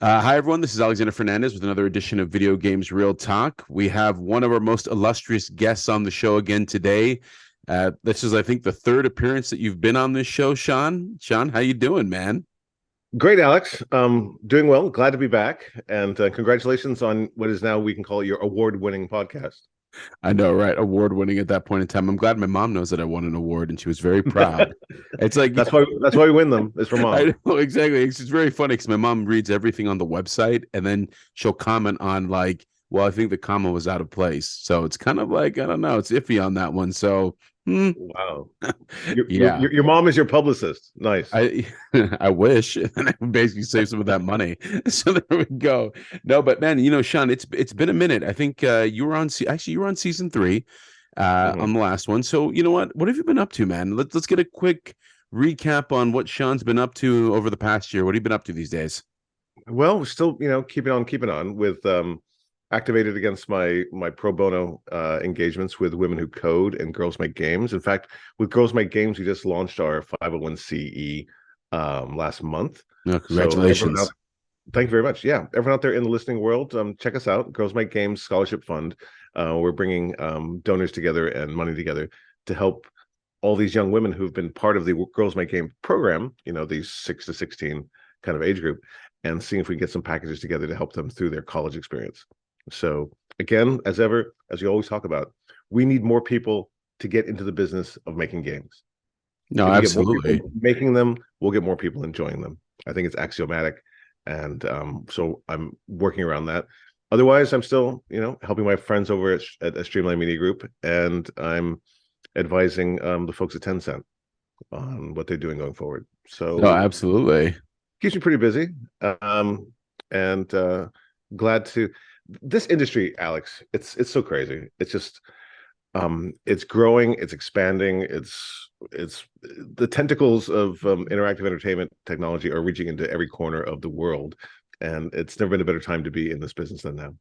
Hi, everyone. This is Alexander Fernandez with another edition of Video Games Real Talk. We have one of our most illustrious guests on the show again today. This is, I think, the third appearance that you've been on this show, Shawn. Shawn, how you doing, man? Great, Alex. Doing well. Glad to be back, and congratulations on what is now we can call your award-winning podcast. I know, right? Award winning at that point in time. I'm glad my mom knows that I won an award, and she was very proud. It's like, That's why we win them. Is for I mom. know exactly. It's just very funny because my mom reads everything on the website, and then she'll comment on like, "Well, I think the comma was out of place." So it's kind of like I don't know. It's iffy on that one. So, Wow. Your, your yeah. your your mom is your publicist. Nice. I I wish, and I would basically save some of that money. So there we go. No, but man, Shawn, it's been a minute. I think you were on actually you were on season three, hmm on the last one. So you know what have you been up to, man? Let's get a quick recap on what Shawn's been up to over the past year. What have you been up to these days? Well, we're still, keeping on with activated against my pro bono engagements with Women Who Code and Girls Make Games. In fact, with Girls Make Games, we just launched our 501(c)(e last month. No, So everyone congratulations. out Thank you very much. Yeah, everyone out there in the listening world, check us out. Girls Make Games Scholarship Fund. We're bringing donors together and money together to help all these young women who've been part of the Girls Make Game program. These 6 to 16 kind of age group, and seeing if we can get some packages together to help them through their college experience. So again, as ever, as we always talk about, we need more people to get into the business of making games. No, If we get more absolutely. people making them, we'll get more people enjoying them. I think it's axiomatic, and so I'm working around that. Otherwise, I'm still, helping my friends over at Streamline Media Group, and I'm advising the folks at Tencent on what they're doing going forward. No, So absolutely. keeps me pretty busy, and glad to. This industry, Alex, it's so crazy. It's just it's growing, it's expanding, it's the tentacles of interactive entertainment technology are reaching into every corner of the world, and it's never been a better time to be in this business than now.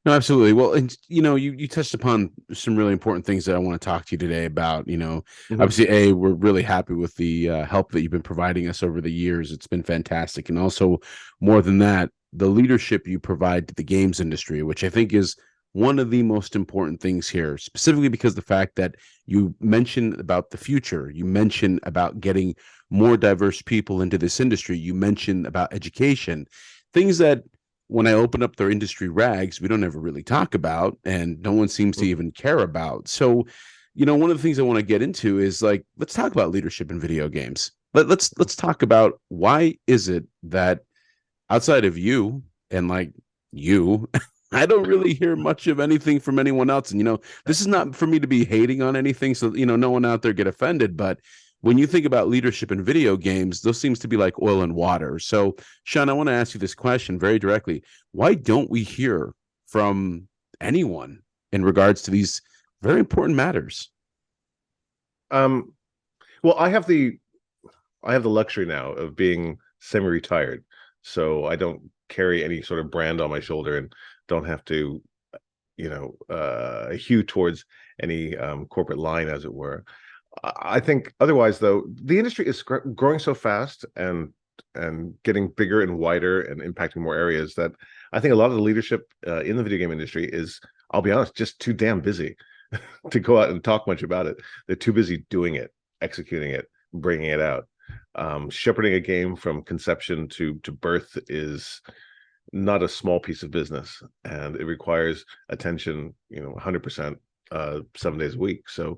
No, absolutely. Well, and you touched upon some really important things that I want to talk to you today about. hmm Obviously, we're really happy with the help that you've been providing us over the years. It's been fantastic, and also more than that, the leadership you provide to the games industry, which I think is one of the most important things here, specifically because the fact that you mentioned about the future, you mentioned about getting more diverse people into this industry, you mentioned about education, things that when I open up their industry rags, we don't ever really talk about, and no one seems to even care about. So, one of the things I want to get into is like, let's talk about leadership in video games. Let's talk about why is it that outside of you and like you, I don't really hear much of anything from anyone else. And this is not for me to be hating on anything, so no one out there get offended, but when you think about leadership in video games, those seems to be like oil and water. So, Shawn, I want to ask you this question very directly. Why don't we hear from anyone in regards to these very important matters? Um, well, I have the luxury now of being semi-retired, so I don't carry any sort of brand on my shoulder and don't have to, hew towards any corporate line, as it were. I think otherwise, though, the industry is growing so fast and getting bigger and wider and impacting more areas that I think a lot of the leadership in the video game industry is, I'll be honest, just too damn busy to go out and talk much about it. They're too busy doing it, executing it, bringing it out. Shepherding a game from conception to birth is not a small piece of business, and it requires attention, 100%, 7 days a week. So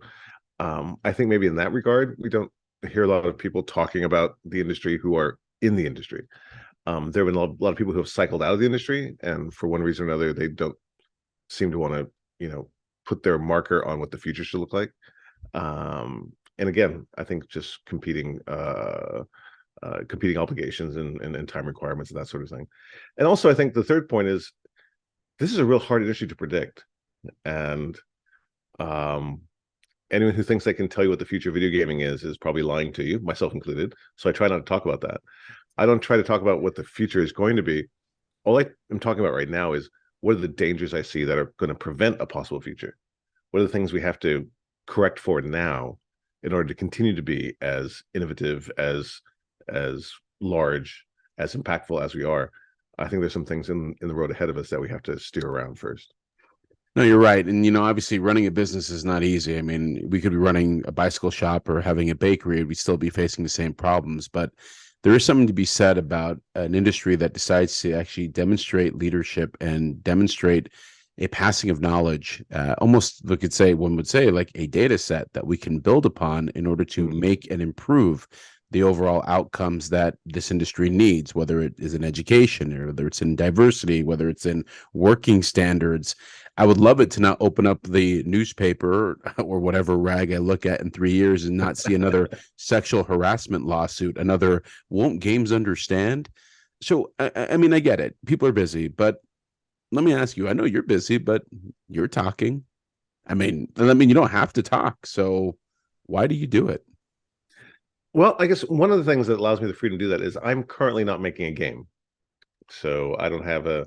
I think maybe in that regard, we don't hear a lot of people talking about the industry who are in the industry. There have been a lot of people who have cycled out of the industry, and for one reason or another, they don't seem to want to, put their marker on what the future should look like. And again, I think just competing obligations and time requirements and that sort of thing. And also, I think the third point is this is a real hard industry to predict, and um, anyone who thinks they can tell you what the future of video gaming is probably lying to you, myself included. So I try not to talk about that. I don't try to talk about what the future is going to be. All I am talking about right now is what are the dangers I see that are going to prevent a possible future? What are the things we have to correct for now in order to continue to be as innovative, as large, as impactful as we are I think there's some things in the road ahead of us that we have to steer around first. No, you're right. And, obviously running a business is not easy. I mean, we could be running a bicycle shop or having a bakery, we'd still be facing the same problems. But there is something to be said about an industry that decides to actually demonstrate leadership and demonstrate a passing of knowledge, almost one would say like a data set that we can build upon in order to make and improve the overall outcomes that this industry needs, whether it is in education or whether it's in diversity, whether it's in working standards. I would love it to not open up the newspaper or whatever rag I look at in 3 years and not see another sexual harassment lawsuit, another won't games understand. So, I mean, I get it. People are busy, but let me ask you, I know you're busy, but you're talking. I mean, you don't have to talk. So why do you do it? Well, I guess one of the things that allows me the freedom to do that is I'm currently not making a game. So I don't have a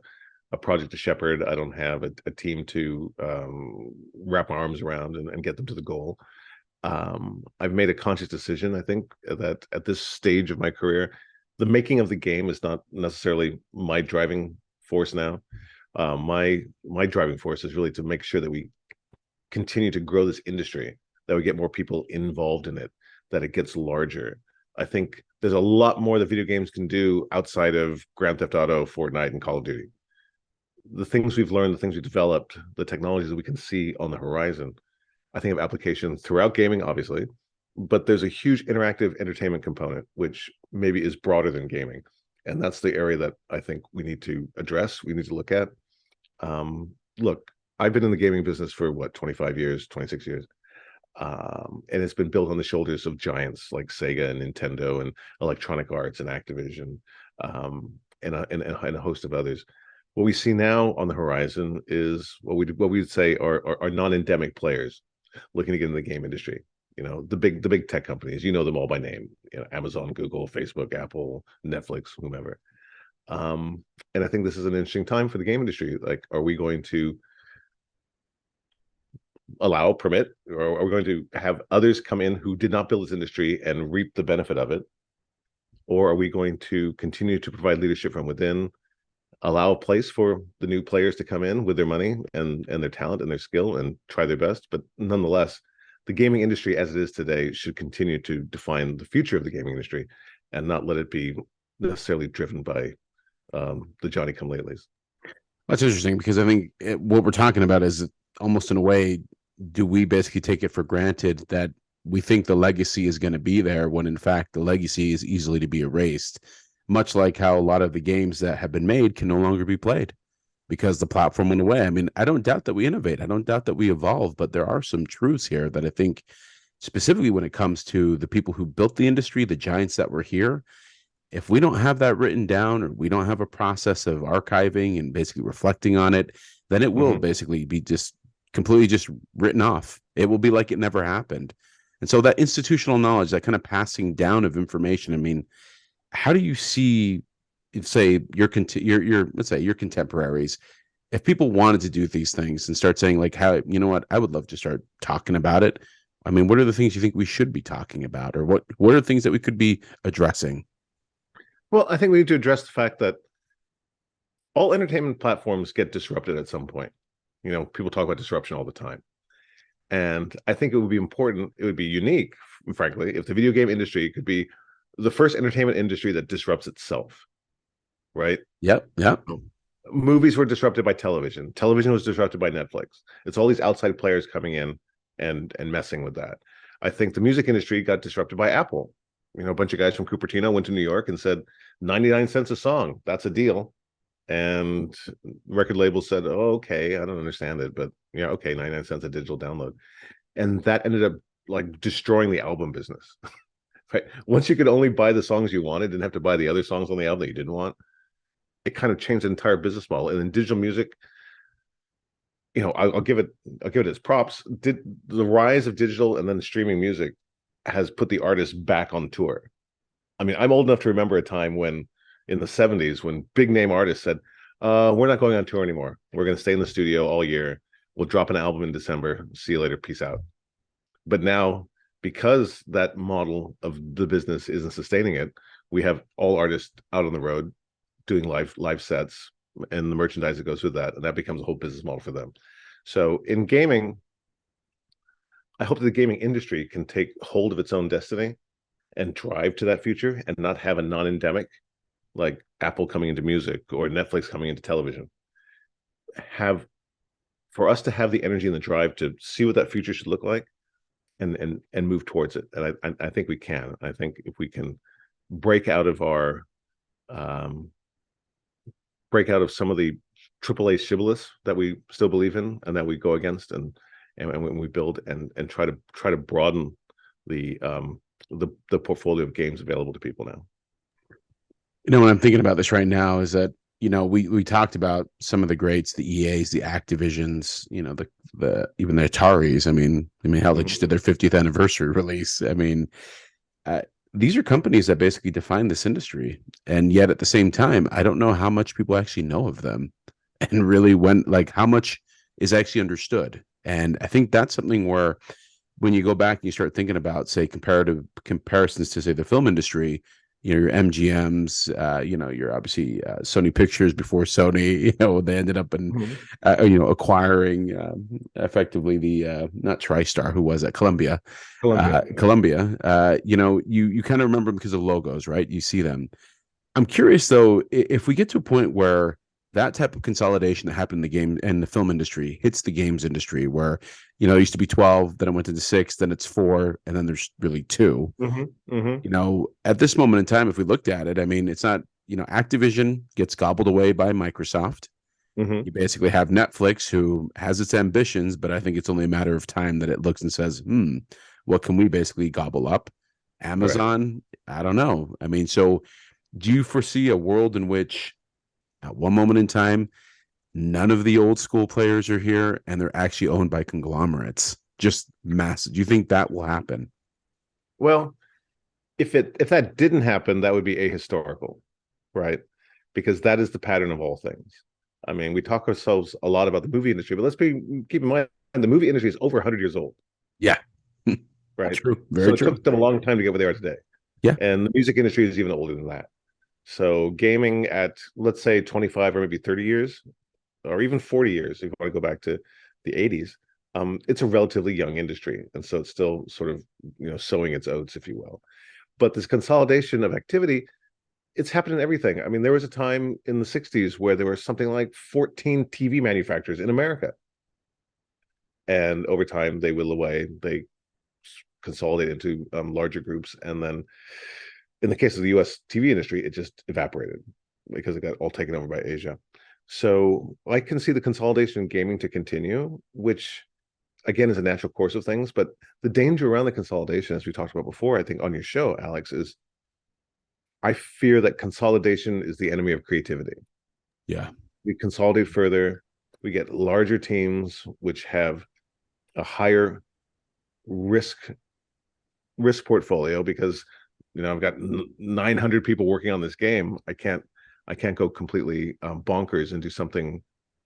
project to shepherd. I don't have a team to wrap my arms around and get them to the goal. I've made a conscious decision, I think, that at this stage of my career, the making of the game is not necessarily my driving force now. My driving force is really to make sure that we continue to grow this industry, that we get more people involved in it, that it gets larger. I think there's a lot more that video games can do outside of Grand Theft Auto, Fortnite, and Call of Duty. The things we've learned, the things we've developed, the technologies that we can see on the horizon, I think of applications throughout gaming, obviously, but there's a huge interactive entertainment component, which maybe is broader than gaming. And that's the area that I think we need to address, we need to look at. Look, I've been in the gaming business for 25 years, 26 years. And it's been built on the shoulders of giants like Sega and Nintendo and Electronic Arts and Activision, and a host of others. What we see now on the horizon is what we'd say are non-endemic players looking to get in the game industry. The big tech companies, them all by name. Amazon, Google, Facebook, Apple, Netflix, whomever. And I think this is an interesting time for the game industry. Like, are we going to permit, or are we going to have others come in who did not build this industry and reap the benefit of it? Or are we going to continue to provide leadership from within, allow a place for the new players to come in with their money and their talent and their skill and try their best? But nonetheless, the gaming industry as it is today should continue to define the future of the gaming industry and not let it be necessarily driven by the Johnny come latelys. That's interesting, because I think what we're talking about is almost in a way, do we basically take it for granted that we think the legacy is going to be there when in fact the legacy is easily to be erased, much like how a lot of the games that have been made can no longer be played because the platform went away. I mean, I don't doubt that we innovate. I don't doubt that we evolve, but there are some truths here that I think, specifically when it comes to the people who built the industry, the giants that were here, if we don't have that written down, or we don't have a process of archiving and basically reflecting on it, then it will basically be just completely just written off. It will be like it never happened. And so that institutional knowledge, that kind of passing down of information, I mean, how do you see, say, your let's say your contemporaries, if people wanted to do these things and start saying like, how, what, I would love to start talking about it. I mean, what are the things you think we should be talking about, or what are the things that we could be addressing? Well, I think we need to address the fact that all entertainment platforms get disrupted at some point. People talk about disruption all the time. And I think it would be unique, frankly, if the video game industry could be the first entertainment industry that disrupts itself, right? Yep. Movies were disrupted by television. Television was disrupted by Netflix. It's all these outside players coming in and messing with that. I think the music industry got disrupted by Apple. A bunch of guys from Cupertino went to New York and said 99 cents a song, that's a deal. And record labels said, oh, okay, I don't understand it, but yeah, okay, 99 cents a digital download. And that ended up like destroying the album business. Right? Once you could only buy the songs you wanted, didn't have to buy the other songs on the album that you didn't want, it kind of changed the entire business model. And in digital music, I'll give it its props. Did the rise of digital and then streaming music has put the artist back on tour. I mean, I'm old enough to remember a time when in the 70s when big name artists said, we're not going on tour anymore. We're going to stay in the studio all year. We'll drop an album in December. See you later. Peace out. But now, because that model of the business isn't sustaining it, we have all artists out on the road doing live sets and the merchandise that goes with that, and that becomes a whole business model for them. So in gaming, I hope that the gaming industry can take hold of its own destiny and drive to that future, and not have a non-endemic like Apple coming into music or Netflix coming into television. Have For us to have the energy and the drive to see what that future should look like, and move towards it. And I think we can. I think if we can break out of our break out of some of the AAA shibboleths that we still believe in and that we go against, and when we build and try to broaden the portfolio of games available to people now. What I'm thinking about this right now is that, we talked about some of the greats, the EAs, the Activisions, the even the Ataris. I mean, hell, they just did their 50th anniversary release. I mean, these are companies that basically define this industry, and yet at the same time, I don't know how much people actually know of them, and really how much is actually understood. And I think that's something where, when you go back and you start thinking about, say, comparisons to, say, the film industry, your MGMs, you're obviously Sony Pictures before Sony. They ended up acquiring effectively the not TriStar, who was at Columbia. Columbia. You kind of remember them because of logos, right? You see them. I'm curious though, if we get to a point where that type of consolidation that happened in the game and the film industry hits the games industry, where it used to be 12, then it went into 6, then it's 4, and then there's really 2. At this moment in time, if we looked at it, I mean, it's not, Activision gets gobbled away by Microsoft. You basically have Netflix, who has its ambitions, but I think it's only a matter of time that it looks and says, what can we basically gobble up? Amazon, I don't know. I mean, so do you foresee a world in which at one moment in time, none of the old school players are here and they're actually owned by conglomerates, just massive? Do you think that will happen? Well, if that didn't happen, that would be ahistorical, right? Because that is the pattern of all things. I mean, we talk ourselves a lot about the movie industry, but keep in mind, the movie industry is over 100 years old. Yeah. Right. True. Very true. It took them a long time to get where they are today. Yeah. And the music industry is even older than that. So gaming at, let's say, 25 or maybe 30 years, or even 40 years, if you want to go back to the 80s, it's a relatively young industry. And so it's still sort of, sowing its oats, if you will. But this consolidation of activity, it's happened in everything. I mean, there was a time in the 60s where there were something like 14 TV manufacturers in America. And over time, they whittle away. They consolidate into larger groups. And then in the case of the US TV industry, it just evaporated because it got all taken over by Asia. So I can see the consolidation in gaming to continue, which again is a natural course of things. But the danger around the consolidation, as we talked about before, I think on your show, Alex, is I fear that consolidation is the enemy of creativity. Yeah. We consolidate further, we get larger teams which have a higher risk portfolio, because I've got 900 people working on this game. I can't go completely bonkers and do something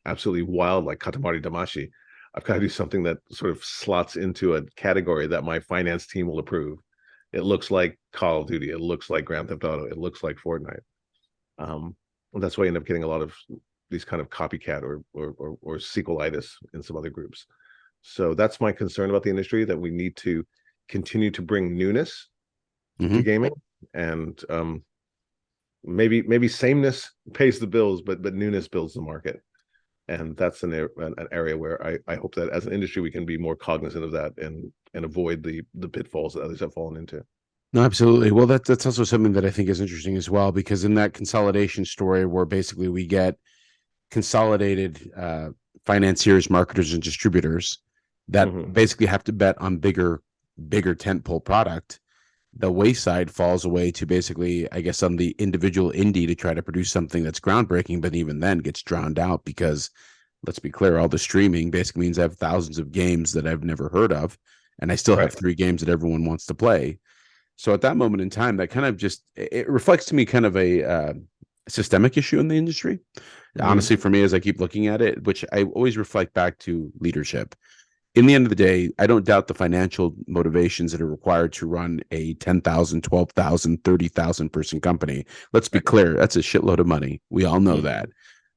absolutely wild like Katamari Damacy. I've got to do something that sort of slots into a category that my finance team will approve. It looks like Call of Duty. It looks like Grand Theft Auto. It looks like Fortnite. That's why I end up getting a lot of these kind of copycat or sequelitis in some other groups. So that's my concern about the industry, that we need to continue to bring newness to gaming, and maybe sameness pays the bills, but newness builds the market. And that's an area where I hope that as an industry we can be more cognizant of that and avoid the pitfalls that others have fallen into. No, absolutely. Well, that's also something that I think is interesting as well, because in that consolidation story, where basically we get consolidated financiers, marketers, and distributors that basically have to bet on bigger tentpole product, the wayside falls away to basically, I guess, on the individual indie to try to produce something that's groundbreaking, but even then gets drowned out because, let's be clear, all the streaming basically means I have thousands of games that I've never heard of, and I still have 3 games that everyone wants to play. So at that moment in time, that kind of just, it reflects to me kind of a systemic issue in the industry. Honestly, for me, as I keep looking at it, which I always reflect back to leadership. in the end of the day, I don't doubt the financial motivations that are required to run a 10,000, 12,000, 30,000 person company. Let's be clear, that's a shitload of money. We all know that.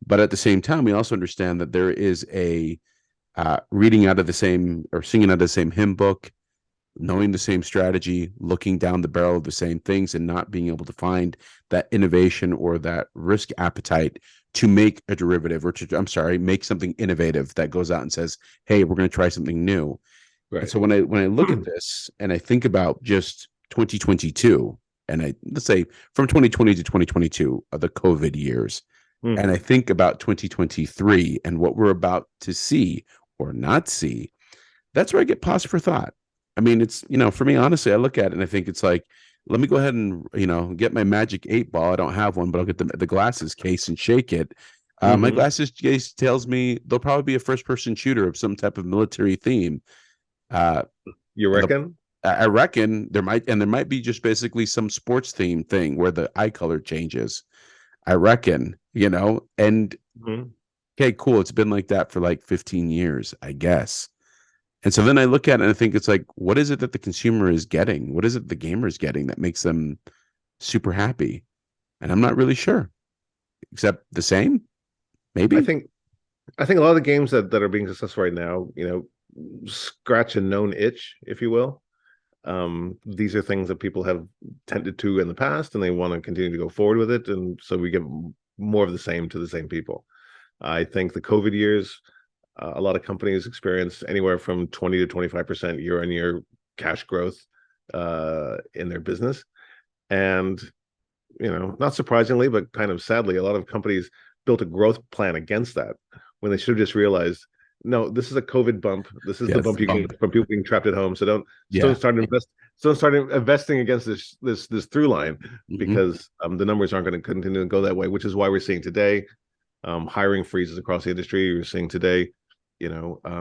But at the same time, we also understand that there is a reading out of the same or singing out of the same hymn book, knowing the same strategy, looking down the barrel of the same things, and not being able to find that innovation or that risk appetite to make a derivative or to, I'm sorry, make something innovative that goes out and says, hey, we're going to try something new. Right. And so when I look at this and I think about just 2022, and let's say from 2020 to 2022 are the COVID years, and I think about 2023 and what we're about to see or not see, that's where I get pause for thought. I mean, it's, for me, honestly, I look at it and I think it's like, let me go ahead and, get my magic 8-ball. I don't have one, but I'll get the glasses case and shake it. My glasses case tells me there'll probably be a first-person shooter of some type of military theme. You reckon? I reckon there might be just basically some sports theme thing where the eye color changes. I reckon, and okay, cool. It's been like that for like 15 years, I guess. And so then I look at it and I think it's like, what is it that the consumer is getting? What is it the gamer is getting that makes them super happy? And I'm not really sure, except the same, maybe. I think a lot of the games that are being successful right now, scratch a known itch, if you will. These are things that people have tended to in the past, and they want to continue to go forward with it. And so we give more of the same to the same people. I think the COVID years, a lot of companies experienced anywhere from 20 to 25% year-on-year cash growth in their business. And, not surprisingly, but kind of sadly, a lot of companies built a growth plan against that when they should have just realized, no, this is a COVID bump. This is the bump you get from people being trapped at home. So don't start investing against this through line, because the numbers aren't going to continue to go that way, which is why we're seeing today hiring freezes across the industry. You're seeing today, people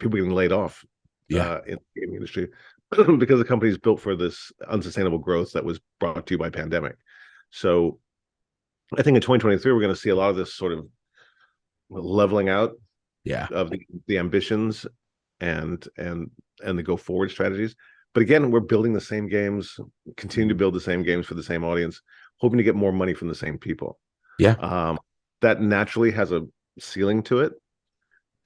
getting laid off in the gaming industry because the company is built for this unsustainable growth that was brought to you by pandemic. So I think in 2023 we're going to see a lot of this sort of leveling out of the ambitions and the go forward strategies. But again, we're building the same games, continue to build the same games for the same audience, hoping to get more money from the same people. That naturally has a ceiling to it.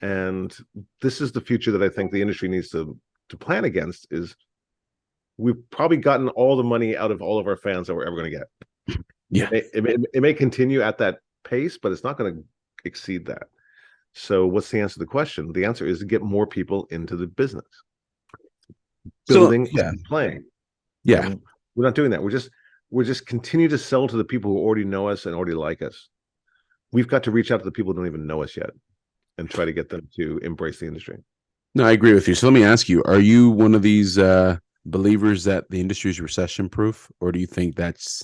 And this is the future that I think the industry needs to plan against. Is we've probably gotten all the money out of all of our fans that we're ever going to get. It may continue at that pace, but it's not going to exceed that. So what's the answer to the question? The answer is to get more people into the business, building and playing. And we're not doing that. We're just continue to sell to the people who already know us and already like us. We've got to reach out to the people who don't even know us yet and try to get them to embrace the industry. No, I agree with you. So let me ask you, are you one of these believers that the industry is recession proof, or do you think that's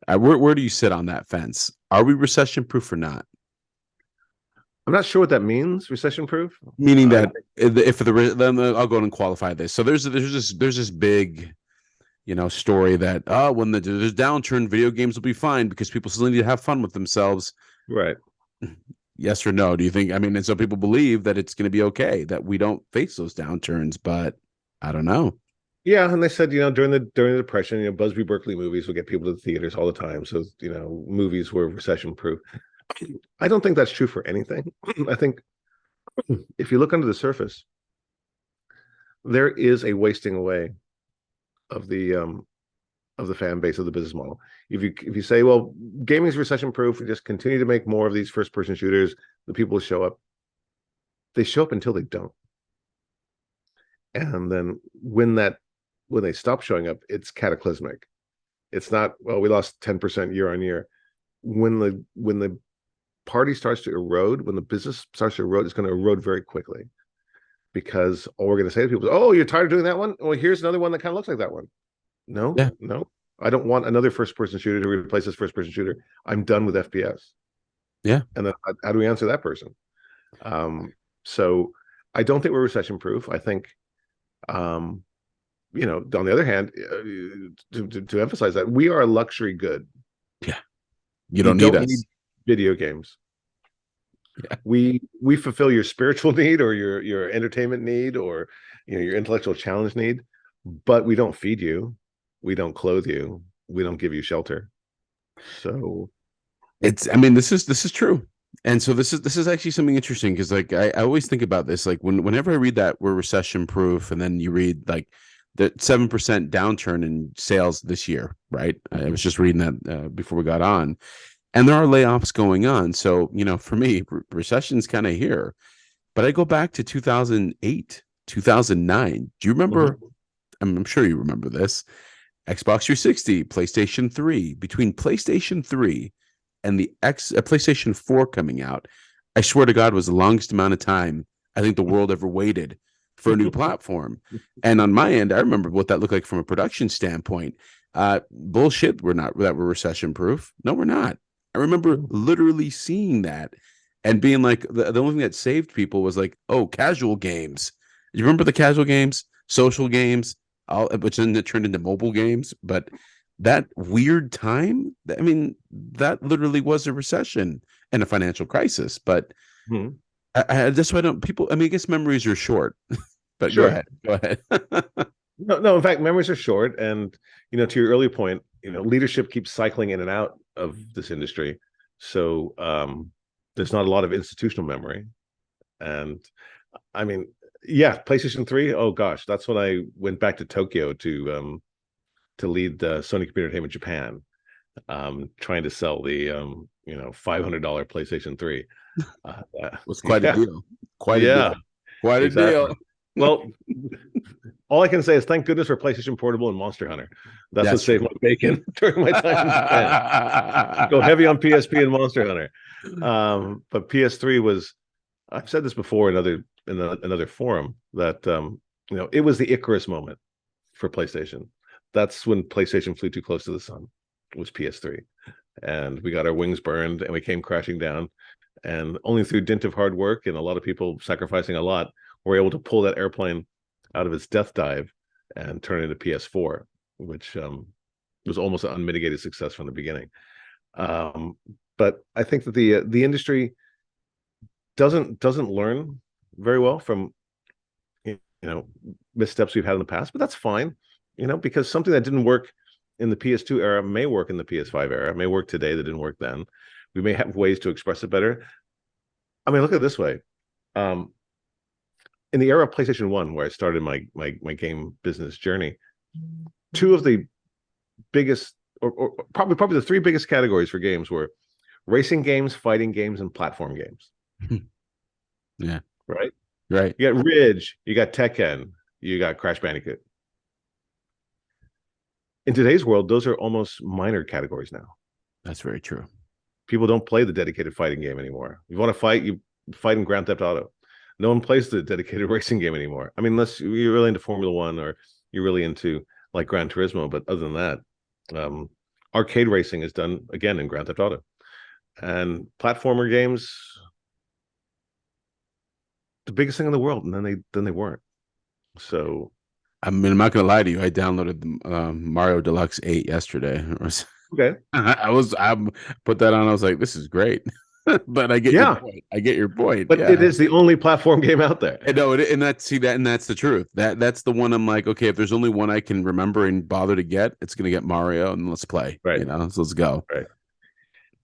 where do you sit on that fence? Are we recession proof or not? I'm not sure what that means, recession proof. Meaning that then I'll go and qualify this. So there's this big, story that when there's downturn, video games will be fine because people still need to have fun with themselves. Right. Yes or no? Do you think? I mean, and so people believe that it's going to be okay, that we don't face those downturns, but I don't know. Yeah, and they said, during the Depression, Busby Berkeley movies would get people to the theaters all the time. So, movies were recession proof. I don't think that's true for anything. I think if you look under the surface, there is a wasting away of the fan base, of the business model. If you say, well, gaming is recession proof, we just continue to make more of these first person shooters, the people will show up. They show up until they don't. And then when they stop showing up, it's cataclysmic. It's not, well, we lost 10% year on year. When the party starts to erode, when the business starts to erode, it's going to erode very quickly, because all we're going to say to people is, oh, you're tired of doing that one? Well, here's another one that kind of looks like that one. No, I don't want another first-person shooter to replace this first-person shooter. I'm done with FPS. And then how do we answer that person? So I don't think we're recession-proof. I think, on the other hand, to emphasize that, we are a luxury good. You don't need us. Need video games. We fulfill your spiritual need or your entertainment need or your intellectual challenge need, but we don't feed you, we don't clothe you, we don't give you shelter. So I mean, this is true. And so this is actually something interesting because like I always think about this like whenever I read that we're recession proof and then you read like the 7% downturn in sales this year, right? I was just reading that before we got on, and there are layoffs going on. So, for me, recession's kind of here. But I go back to 2008, 2009. Do you remember? Mhm. I'm sure you remember this. Xbox 360, PlayStation 3. Between PlayStation 3 and the PlayStation 4 coming out, I swear to God, was the longest amount of time I think the world ever waited for a new platform. And on my end, I remember what that looked like from a production standpoint. Bullshit, we're recession proof. No, we're not. I remember literally seeing that and being like, the only thing that saved people was like, oh, casual games. You remember the casual games, social games, which then it turned into mobile games. But that weird time, I mean, that literally was a recession and a financial crisis. But Mhm. that's why I don't people. I mean, I guess memories are short. But go Sure. ahead. Go ahead. No, in fact, memories are short. And, to your earlier point, leadership keeps cycling in and out of this industry. So there's not a lot of institutional memory. And I mean, yeah, PlayStation 3. Oh gosh, that's when I went back to Tokyo to lead the Sony Computer Entertainment Japan, trying to sell the $500 PlayStation 3. Was quite a Yeah, deal. Quite a yeah, deal. Quite a deal. exactly. Well, all I can say is thank goodness for PlayStation Portable and Monster Hunter. That's what That's true. saved my bacon during my time in Japan. Go heavy on PSP and Monster Hunter. But PS3 was, I've said this before in another forum, that it was the Icarus moment for PlayStation. That's when PlayStation flew too close to the sun, was PS3. And we got our wings burned and we came crashing down. And only through dint of hard work and a lot of people sacrificing a lot, were able to pull that airplane out of its death dive and turn it into PS4, which was almost an unmitigated success from the beginning. But I think that the industry doesn't learn very well from missteps we've had in the past, but that's fine, because something that didn't work in the PS2 era may work in the PS5 era, may work today that didn't work then. We may have ways to express it better. I mean, look at it this way. In the era of PlayStation 1, where I started my game business journey, two of the biggest, or probably the three biggest categories for games were racing games, fighting games, and platform games. Yeah. Right? Right. You got Ridge, you got Tekken, you got Crash Bandicoot. In today's world, those are almost minor categories now. That's very true. People don't play the dedicated fighting game anymore. If you want to fight, you fight in Grand Theft Auto. No one plays the dedicated racing game anymore. I mean, unless you're really into Formula One or you're really into like Gran Turismo, but other than that, arcade racing is done again in Grand Theft Auto. And platformer games, the biggest thing in the world, and then they weren't. So I mean, I'm not gonna lie to you. I downloaded the Mario Deluxe 8 yesterday. okay, I put that on. I was like, this is great. But I get your yeah, point. I get your point. but Yeah. it is the only platform game out there. And no, and that's the truth. That's the one I'm like, okay, if there's only one I can remember and bother to get, it's gonna get Mario, and let's play. Right. So let's go. Right.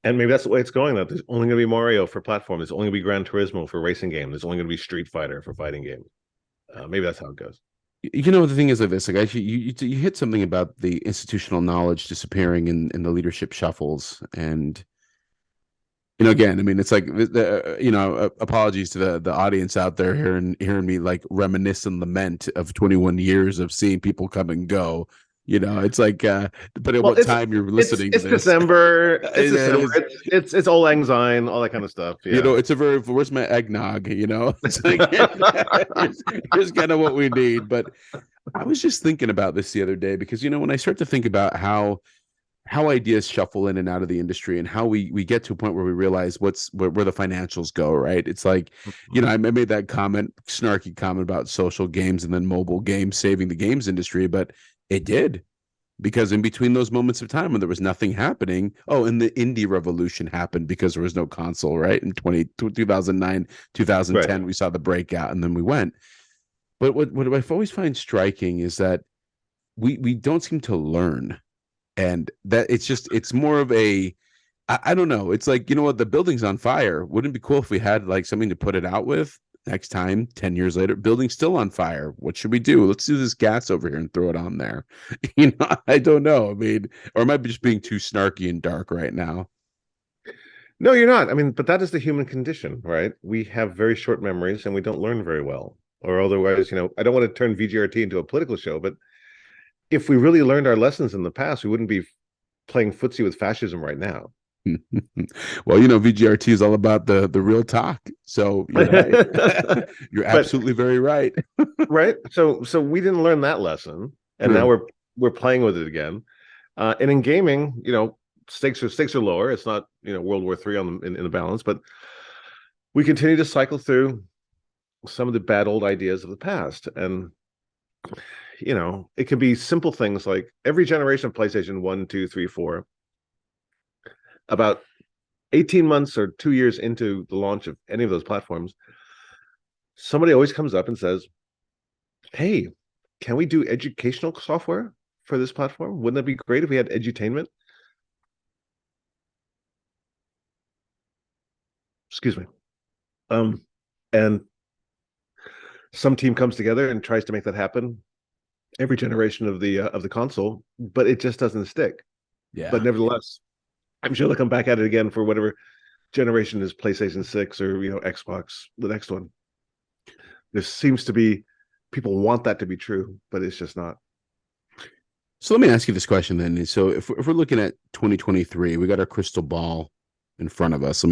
And maybe that's the way it's going. That there's only going to be Mario for platform. There's only going to be Gran Turismo for racing game. There's only going to be Street Fighter for fighting game. Maybe that's how it goes. The thing is like this, like actually you hit something about the institutional knowledge disappearing in the leadership shuffles. And again, I mean, it's like apologies to the audience out there hearing me like reminisce and lament of 21 years of seeing people come and go. It's like depending on what time you're listening to this. December. It's December. It's Old Lang Syne, all that kind of stuff. Yeah. It's where's my eggnog? It's like here's kind of what we need. But I was just thinking about this the other day because when I start to think about how ideas shuffle in and out of the industry and how we get to a point where we realize where the financials go, right? It's like, I made that snarky comment about social games and then mobile games saving the games industry, but it did. because in between those moments of time when there was nothing happening, and the indie revolution happened because there was no console, right? In 2009, Right. 2010, we saw the breakout and then we went. But what I always find striking is that we don't seem to learn, and that it's more of a, I don't know. It's like, you know what, the building's on fire. Wouldn't it be cool if we had like something to put it out with? Next time, 10 years later, building's still on fire. What should we do? Let's do this gas over here and throw it on there. I don't know. I mean, or am I just being too snarky and dark right now? No, you're not. I mean, but that is the human condition, right? We have very short memories and we don't learn very well. Or otherwise, I don't want to turn VGRT into a political show, but if we really learned our lessons in the past, we wouldn't be playing footsie with fascism right now. Well, VGRT is all about the real talk. So you're right. You're absolutely very right. Right. So we didn't learn that lesson, and now we're playing with it again. And in gaming, stakes are lower. It's not World War III in the balance, but we continue to cycle through some of the bad old ideas of the past, and it can be simple things like every generation of PlayStation 1, 2, 3, 4. About 18 months or 2 years into the launch of any of those platforms, somebody always comes up and says, hey, can we do educational software for this platform? Wouldn't that be great if we had edutainment? Excuse me. And some team comes together and tries to make that happen every generation of the console, but it just doesn't stick. Yeah. But nevertheless, I'm sure they'll come back at it again for whatever generation is PlayStation 6 or Xbox, the next one. There seems to be people want that to be true, but it's just not. So let me ask you this question then. So if we're looking at 2023, we got our crystal ball in front of us.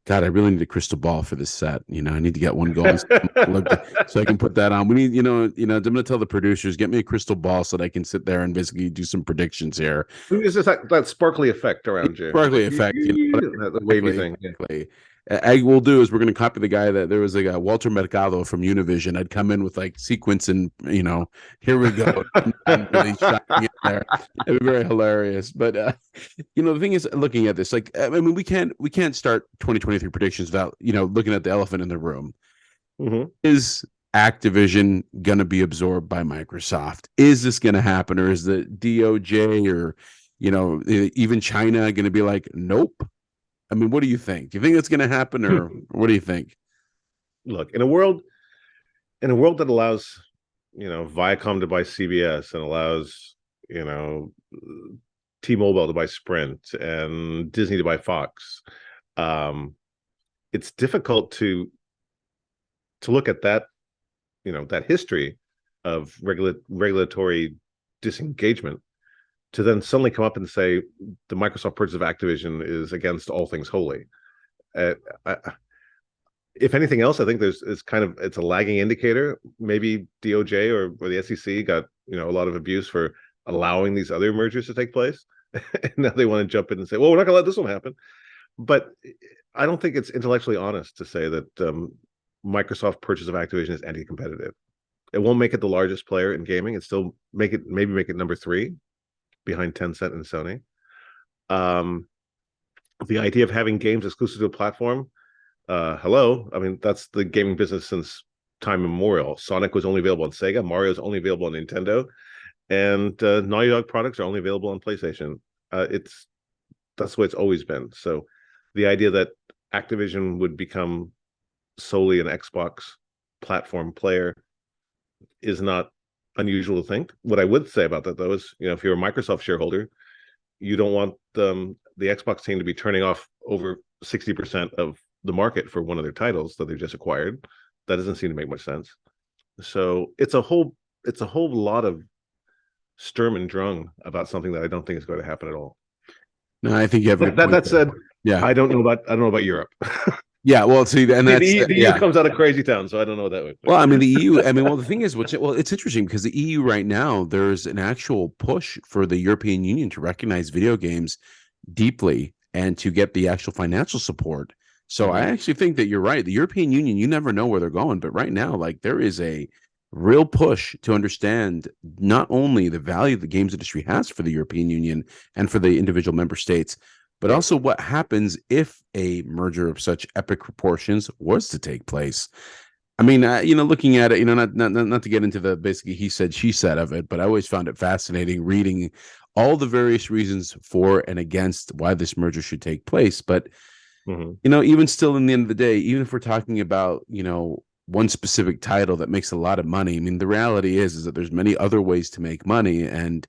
God, I really need a crystal ball for this set. I need to get one going so I can put that on. We need, I'm going to tell the producers, get me a crystal ball so that I can sit there and basically do some predictions here. It's just that sparkly effect around you. Sparkly effect. The wavy thing. Exactly. I will do is we're going to copy the guy that there was a Walter Mercado from Univision. I'd come in with like sequence and, here we go. I'm really shocking it there. It'd be very hilarious. But, the thing is looking at this, like, I mean, we can't start 2023 predictions without, looking at the elephant in the room. Mm-hmm. Is Activision going to be absorbed by Microsoft? Is this going to happen? Or is the DOJ or, even China going to be like, nope? I mean, what do you think? Do you think that's going to happen, or what do you think? Look, in a world that allows, Viacom to buy CBS and allows, T-Mobile to buy Sprint and Disney to buy Fox, it's difficult to look at that, that history of regulatory disengagement to then suddenly come up and say the Microsoft purchase of Activision is against all things holy. If anything else, I think it's a lagging indicator. Maybe DOJ or the SEC got a lot of abuse for allowing these other mergers to take place, and now they want to jump in and say, well, we're not going to let this one happen. But I don't think it's intellectually honest to say that Microsoft purchase of Activision is anti-competitive. It won't make it the largest player in gaming. It still make it number 3. Behind Tencent and Sony. The idea of having games exclusive to a platform, hello. I mean, that's the gaming business since time immemorial. Sonic was only available on Sega. Mario is only available on Nintendo. And Naughty Dog products are only available on PlayStation. That's the way it's always been. So the idea that Activision would become solely an Xbox platform player is not unusual to think. What I would say about that, though, is if you're a Microsoft shareholder, you don't want the Xbox team to be turning off over 60% of the market for one of their titles that they've just acquired. That doesn't seem to make much sense. So it's a whole lot of Sturm und Drang about something that I don't think is going to happen at all. No, I think you have that said. Yeah, I don't know about Europe. Yeah, well, see, and that's the EU comes out of crazy town, so I don't know that way. Well, I mean, the EU. I mean, well, the thing is, it's interesting because the EU right now, there's an actual push for the European Union to recognize video games deeply and to get the actual financial support. So I actually think that you're right. The European Union, you never know where they're going, but right now, like there is a real push to understand not only the value the games industry has for the European Union and for the individual member states, but Right. also what happens if a merger of such epic proportions was to take place. I mean, looking at it, not to get into the basically he said, she said of it, but I always found it fascinating reading all the various reasons for and against why this merger should take place. But, Hmm. even still in the end of the day, even if we're talking about, one specific title that makes a lot of money, I mean, the reality is that there's many other ways to make money. And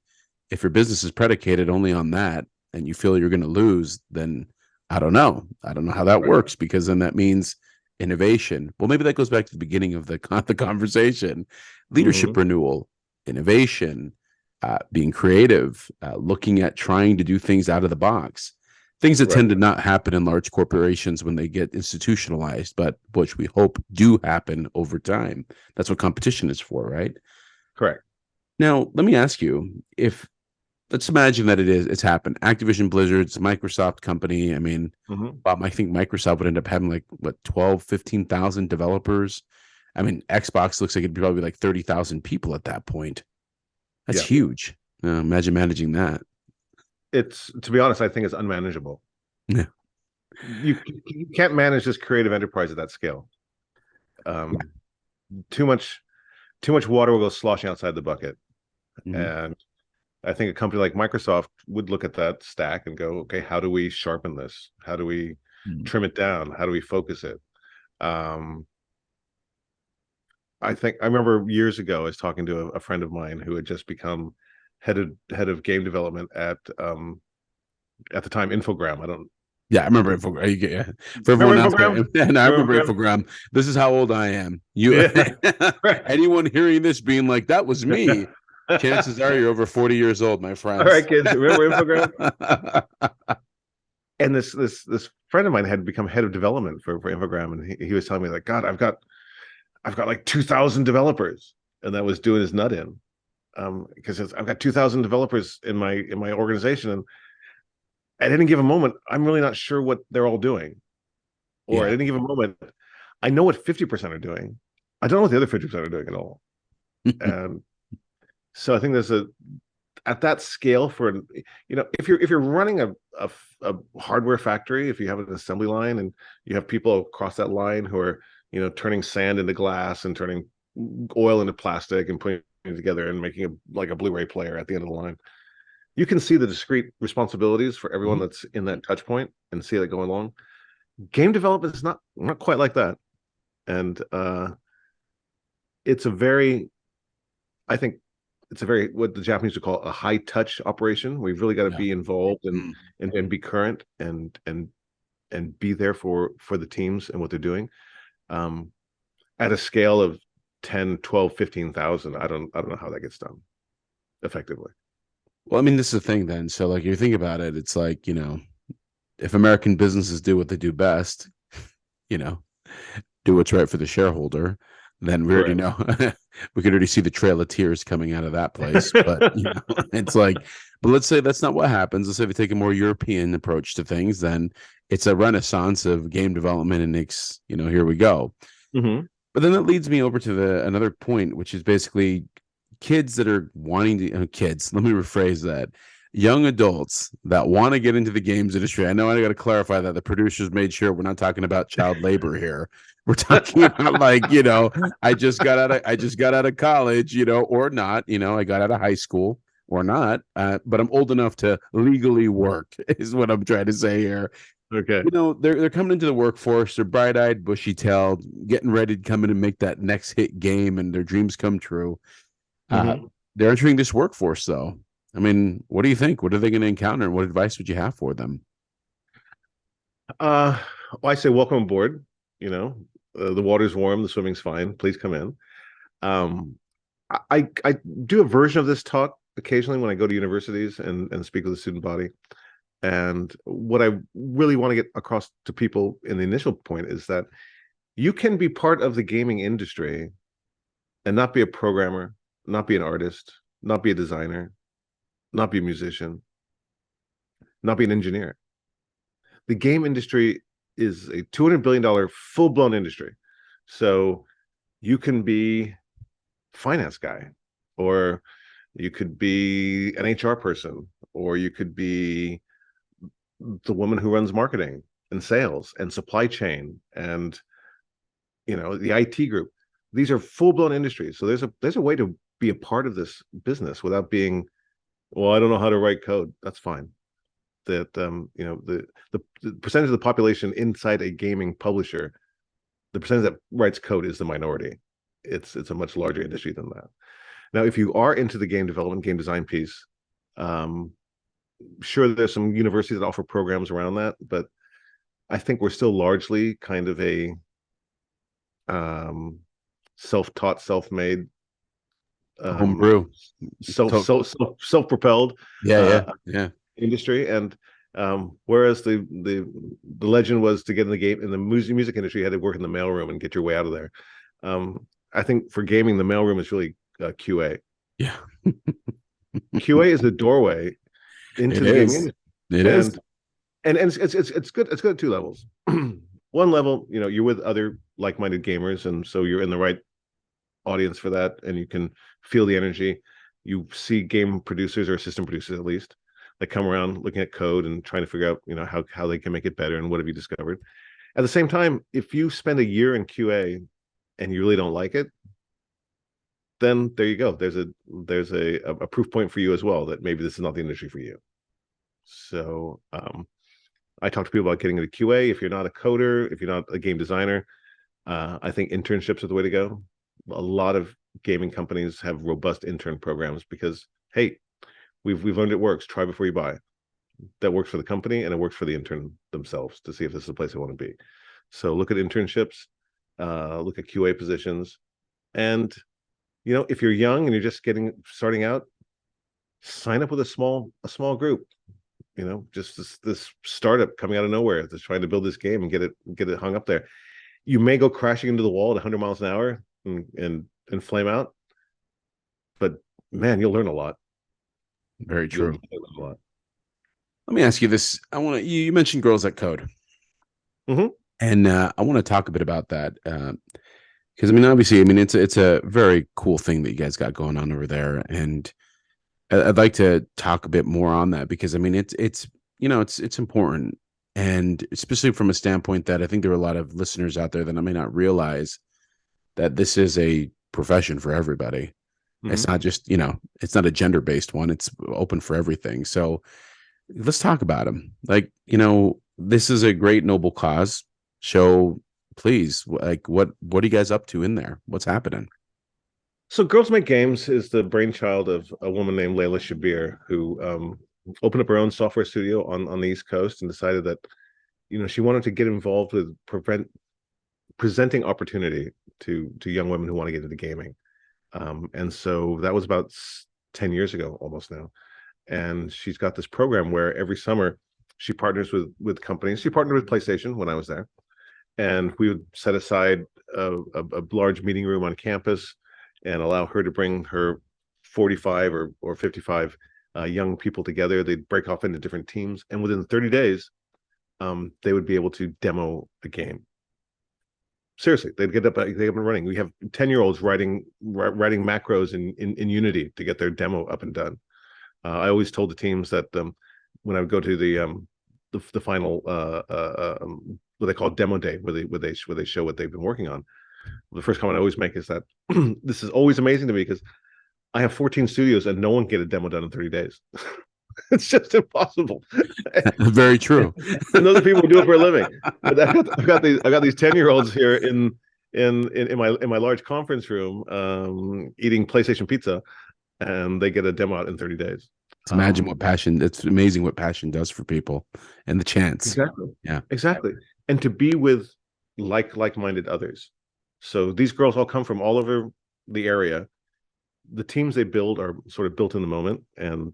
if your business is predicated only on that and you feel you're going to lose, then I don't know. I don't know how that Right. works, because then that means innovation. Well, maybe that goes back to the beginning of the conversation. Leadership Hmm. renewal, innovation, being creative, looking at trying to do things out of the box. Things that Right. tend to not happen in large corporations when they get institutionalized, but which we hope do happen over time. That's what competition is for, right? Correct. Now, let me ask you, if let's imagine that it's happened. Activision Blizzard's Microsoft company. I mean, Hmm. I think Microsoft would end up having like what 12, 15,000 developers. I mean, Xbox looks like it'd probably be like 30,000 people at that point. That's Yeah. huge. Imagine managing that. It's, to be honest, I think it's unmanageable. Yeah. You can't manage this creative enterprise at that scale. Yeah. Um, too much water will go sloshing outside the bucket. Mhm. And I think a company like Microsoft would look at that stack and go, okay, how do we sharpen this? How do we Mhm. trim it down? How do we focus it? Um, I think I remember years ago I was talking to a friend of mine who had just become head of game development at the time Infogram. I don't Yeah, I remember Infogram. Yeah. For everyone remember out there, Infogram. and I Remember remember Infogram? Infogram. This is how old I am. You, Yeah. Right. anyone hearing this being like, that was me, chances are you're over 40 years old, my All friends. right, kids. Remember Infogram? And this friend of mine had become head of development for Infogram, and he was telling me like, God, I've got like 2,000 developers, and that was doing his nut in, because I've got 2,000 developers in my organization, and at any given moment, I'm really not sure what they're all doing, or at Yeah. any given moment, I know what 50% are doing. I don't know what the other 50% are doing at all, and so I think there's a at that scale for if you're running a hardware factory, if you have an assembly line and you have people across that line who are turning sand into glass and turning oil into plastic and putting it together and making like a Blu-ray player at the end of the line, you can see the discrete responsibilities for everyone Mhm. that's in that touch point and see that going along. Game development is not quite like that, and it's a very I think it's a very what the Japanese would call a high touch operation. We've really got to Yeah. be involved and Mm. and be current and be there for the teams and what they're doing. Um, at a scale of 10, 12, 15,000, I don't know how that gets done effectively. Well, I mean, this is the thing then. So, like, you think about it, it's like, if American businesses do what they do best, you know, do what's right for the shareholder, then we already Correct. know we could already see the trail of tears coming out of that place. But it's like, but let's say that's not what happens. Let's say we take a more European approach to things, then it's a renaissance of game development, and it's here we go. Hmm. But then that leads me over to the another point, which is basically kids that are wanting to kids. Let me rephrase that. Young adults that want to get into the games industry. I know I got to clarify that the producers made sure we're not talking about child labor here. We're talking about like I just got out of college, or not. I got out of high school or not, but I'm old enough to legally work. Is what I'm trying to say here. Okay. They're coming into the workforce, they're bright-eyed, bushy-tailed, getting ready to come in and make that next hit game, and their dreams come true. uh Hmm. they're entering this workforce, though. I mean, what do you think? What are they going to encounter, and what advice would you have for them? Uh, well, I say welcome aboard. You know, the water's warm, the swimming's fine. Please come in. Um, I do a version of this talk occasionally when I go to universities and speak with the student body. And what I really want to get across to people in the initial point is that you can be part of the gaming industry and not be a programmer, not be an artist, not be a designer, not be a musician, not be an engineer. The game industry is a $200 billion full blown industry. So you can be finance guy, or you could be an HR person, or you could be the woman who runs marketing and sales and supply chain and the IT group. These are full-blown industries. So there's a way to be a part of this business without being, well, I don't know how to write code. That's fine. That the percentage of the population inside a gaming publisher, the percentage that writes code is the minority. It's a much larger industry than that. Now, if you are into the game development, game design piece, sure, there's some universities that offer programs around that, but I think we're still largely kind of a self-taught, self-made, Homebrew. self-propelled Yeah. industry. And whereas the legend was to get in the game in the music industry, you had to work in the mailroom and get your way out of there. I think for gaming, the mailroom is really QA. Yeah. QA is the doorway into the gaming industry. It is. And it's good. It's good at two levels. One level, you're with other like-minded gamers, and so you're in the right audience for that, and you can feel the energy. You see game producers or system producers, at least, that come around looking at code and trying to figure out how they can make it better and what have you discovered. At the same time, if you spend a year in QA and you really don't like it, then there you go. There's a proof point for you as well that maybe this is not the industry for you. So I talk to people about getting into QA. If you're not a coder, if you're not a game designer, I think internships are the way to go. A lot of gaming companies have robust intern programs because, hey, we've learned it works. Try before you buy. That works for the company and it works for the intern themselves to see if this is a place they want to be. So look at internships, look at QA positions, and if you're young and you're just starting out, sign up with a small group. Just this startup coming out of nowhere that's trying to build this game and get it hung up there. You may go crashing into the wall at 100 miles an hour and flame out, but man, you'll learn a lot. Very true. A lot. Let me ask you this. You mentioned Girls That Code. Mm-hmm. And I want to talk a bit about that. Because obviously, it's a very cool thing that you guys got going on over there. And I'd like to talk a bit more on that because it's important, and especially from a standpoint that I think there are a lot of listeners out there that I may not realize that this is a profession for everybody. Mm-hmm. It's not just it's not a gender-based one. It's open for everything. So let's talk about them. This is a great noble cause. So please, what are you guys up to in there? What's happening? So Girls Make Games is the brainchild of a woman named Layla Shabir, who opened up her own software studio on the East Coast and decided that, she wanted to get involved with presenting opportunity to young women who want to get into gaming. And so that was about 10 years ago, almost now. And she's got this program where every summer she partners with companies. She partnered with PlayStation when I was there. And we would set aside a large meeting room on campus and allow her to bring her 45 or 55 young people together. They'd break off into different teams, and within 30 days, they would be able to demo a game. Seriously, they'd get up and running. We have 10-year-olds writing macros in Unity to get their demo up and done. I always told the teams that when I would go to the final what they call demo day, where they show what they've been working on. The first comment I always make is that this is always amazing to me because I have 14 studios and no one get a demo done in 30 days. It's just impossible. Very true. And those are people who do it for a living. But I've got these 10-year-olds here in my large conference room eating PlayStation pizza, and they get a demo out in 30 days. Imagine what passion. It's amazing what passion does for people and the chance. Exactly. Yeah. Exactly. And to be with like-minded others. So these girls all come from all over the area. The teams they build are sort of built in the moment, and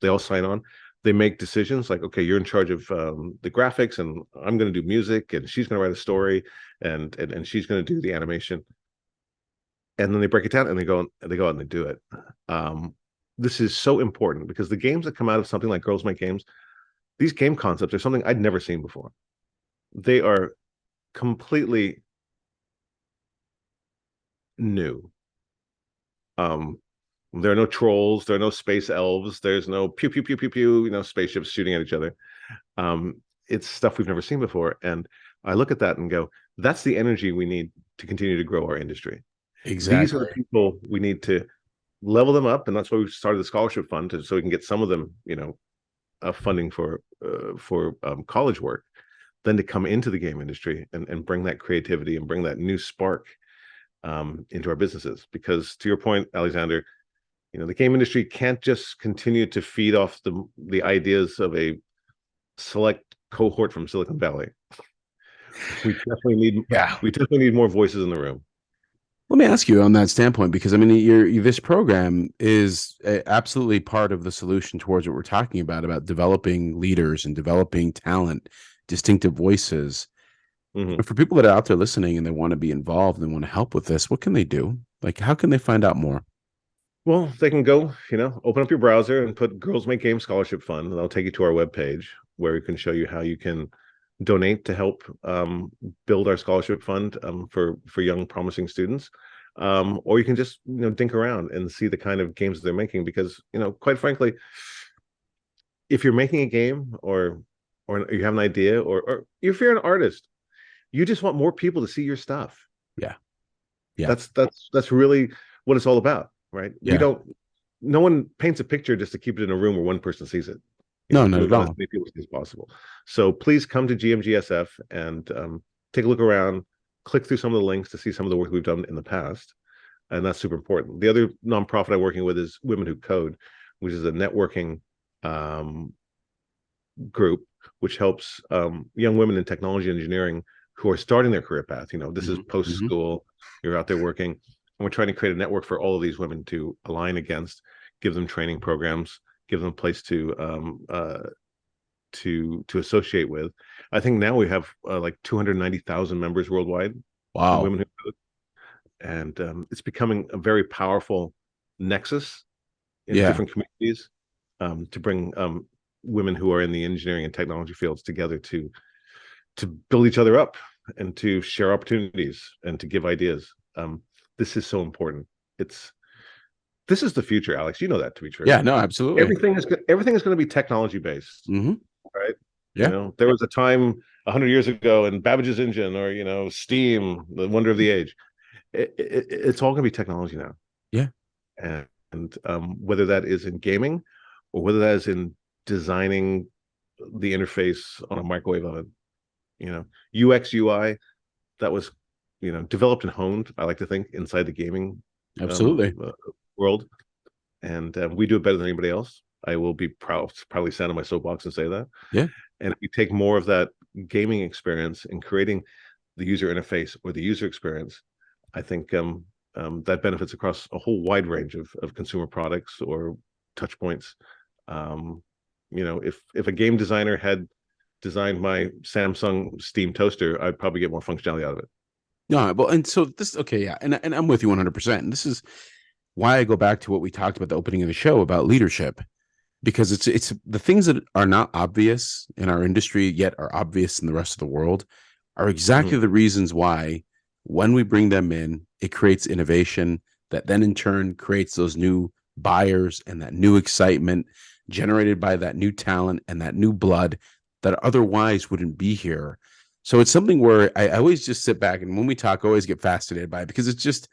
they all sign on. They make decisions like, okay, you're in charge of the graphics, and I'm going to do music, and she's going to write a story, and she's going to do the animation. And then they break it down, and they go out and they do it. This is so important because the games that come out of something like Girls Make Games, these game concepts are something I'd never seen before. They are completely new. Um, there are no trolls, there are no space elves, there's no pew pew pew pew pew, spaceships shooting at each other. It's stuff we've never seen before, and I look at that and go, that's the energy we need to continue to grow our industry. These are the Exactly. people we need to level them up, and that's why we started the scholarship fund so we can get some of them, funding for college work, then to come into the game industry and bring that creativity and bring that new spark into our businesses. Because to your point, Alexander, the game industry can't just continue to feed off the ideas of a select cohort from Silicon Valley. We definitely need Yeah. we definitely need more voices in the room. Let me ask you on that standpoint, because I mean, this program is absolutely part of the solution towards what we're talking about developing leaders and developing talent, distinctive voices. Mm-hmm. But for people that are out there listening and they want to be involved and want to help with this, what can they do? Like, how can they find out more? Well, they can go, open up your browser and put Girls Make Games Scholarship Fund, and that'll take you to our webpage where we can show you how you can donate to help build our scholarship fund for young promising students. Or you can just dink around and see the kind of games they're making, because quite frankly, if you're making a game or you have an idea, or if you're an artist, you just want more people to see your stuff. Yeah. Yeah. That's really what it's all about, right? Yeah. No one paints a picture just to keep it in a room where one person sees it. No, not We at want as all. many people as possible. So please come to GMGSF and take a look around, click through some of the links to see some of the work we've done in the past. And that's super important. The other nonprofit I'm working with is Women Who Code, which is a networking group which helps young women in technology and engineering who are starting their career path. This is post school, you're out there working, and we're trying to create a network for all of these women to align against, give them training programs, give them a place to associate with. I think now we have like 290,000 members worldwide. Wow. Women Who Code. And it's becoming a very powerful nexus in different communities to bring women who are in the engineering and technology fields together to build each other up and to share opportunities and to give ideas. This is so important. This is the future, Alex. You know that to be true. Yeah, no, absolutely. Everything is going to be technology based, right? Yeah. There was a time 100 years ago in Babbage's engine, or steam, the wonder of the age. It's all going to be technology now. Yeah. And whether that is in gaming or whether that is in designing the interface on a microwave oven, UX UI, that was developed and honed, I like to think, inside the gaming Absolutely. world, and we do it better than anybody else. I will be proudly stand on my soapbox and say that. Yeah. And if you take more of that gaming experience in creating the user interface or the user experience, I think that benefits across a whole wide range of consumer products or touch points. If a game designer had designed my Samsung Steam toaster, I'd probably get more functionality out of it. No, well, and so this, okay, yeah, and I'm with you 100%. And this is why I go back to what we talked about at the opening of the show about leadership, because it's the things that are not obvious in our industry yet are obvious in the rest of the world are exactly the reasons why when we bring them in, it creates innovation that then in turn creates those new buyers and that new excitement generated by that new talent and that new blood that otherwise wouldn't be here. So it's something where I always just sit back, and when we talk, I always get fascinated by it, because it's just,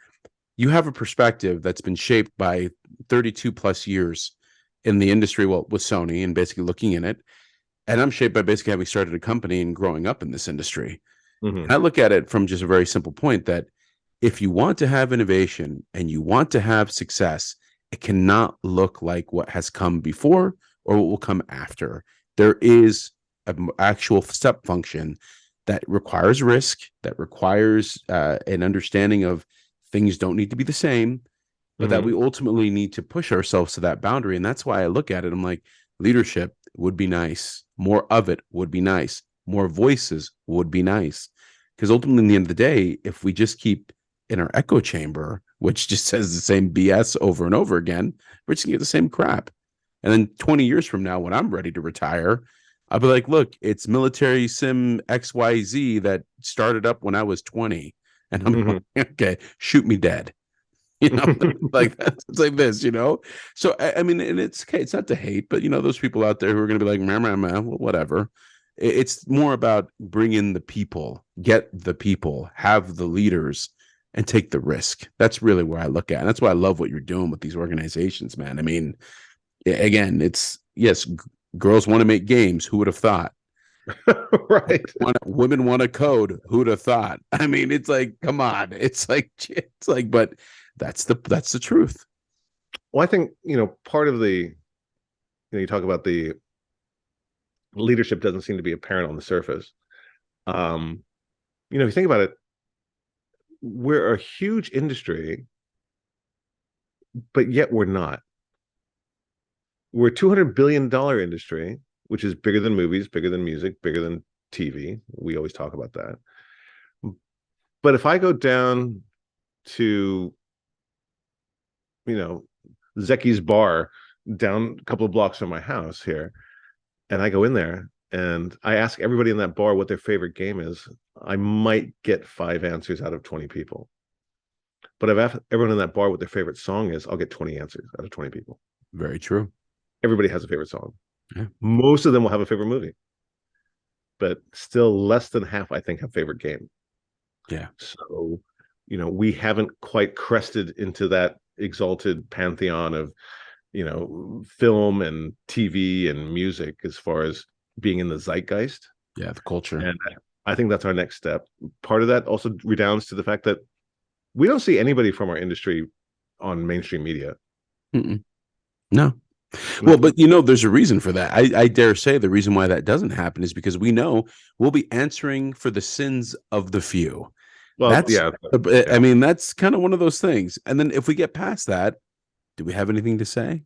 you have a perspective that's been shaped by 32 plus years in the industry, well, with Sony and basically looking in it. And I'm shaped by basically having started a company and growing up in this industry. And I look at it from just a very simple point that if you want to have innovation and you want to have success, it cannot look like what has come before or what will come after. There is an actual step function that requires risk, that requires an understanding of things don't need to be the same, but that we ultimately need to push ourselves to that boundary. And that's why I look at it, I'm like, leadership would be nice. More of it would be nice. More voices would be nice. Because ultimately, in the end of the day, if we just keep in our echo chamber, which just says the same BS over and over again, we're just going to get the same crap. And then 20 years from now, when I'm ready to retire, I'll be like, look, it's military sim XYZ that started up when I was 20. And I'm like, okay, shoot me dead. You know, like it's like this, you know. So I mean, and it's okay. It's not to hate, but you know, those people out there who are going to be like, well, whatever. It's more about bring in the people, get the people, have the leaders, and take the risk. That's really where I look at, and that's why I love what you're doing with these organizations, man. I mean, again, it's yes, girls want to make games. Who would have thought? Right. Women want to code. Who'd have thought? I mean, it's like, come on. It's like, but that's the truth. Well, I think, part of you talk about the leadership doesn't seem to be apparent on the surface. If you think about it, we're a huge industry, but yet we're not. We're a $200 billion industry, which is bigger than movies, bigger than music, bigger than TV. We always talk about that. But if I go down to, Zeki's bar down a couple of blocks from my house here, and I go in there and I ask everybody in that bar what their favorite game is, I might get 5 answers out of 20 people. But if I ask everyone in that bar what their favorite song is, I'll get 20 answers out of 20 people. Very true. Everybody has a favorite song. Yeah. Most of them will have a favorite movie, but still less than half, I think, have favorite game. Yeah. So, we haven't quite crested into that exalted pantheon of, film and TV and music as far as being in the zeitgeist. Yeah, the culture. And I think that's our next step. Part of that also redounds to the fact that we don't see anybody from our industry on mainstream media. No. Well, but there's a reason for that. I dare say the reason why that doesn't happen is because we know we'll be answering for the sins of the few. Well, I mean, that's kind of one of those things. And then if we get past that, do we have anything to say?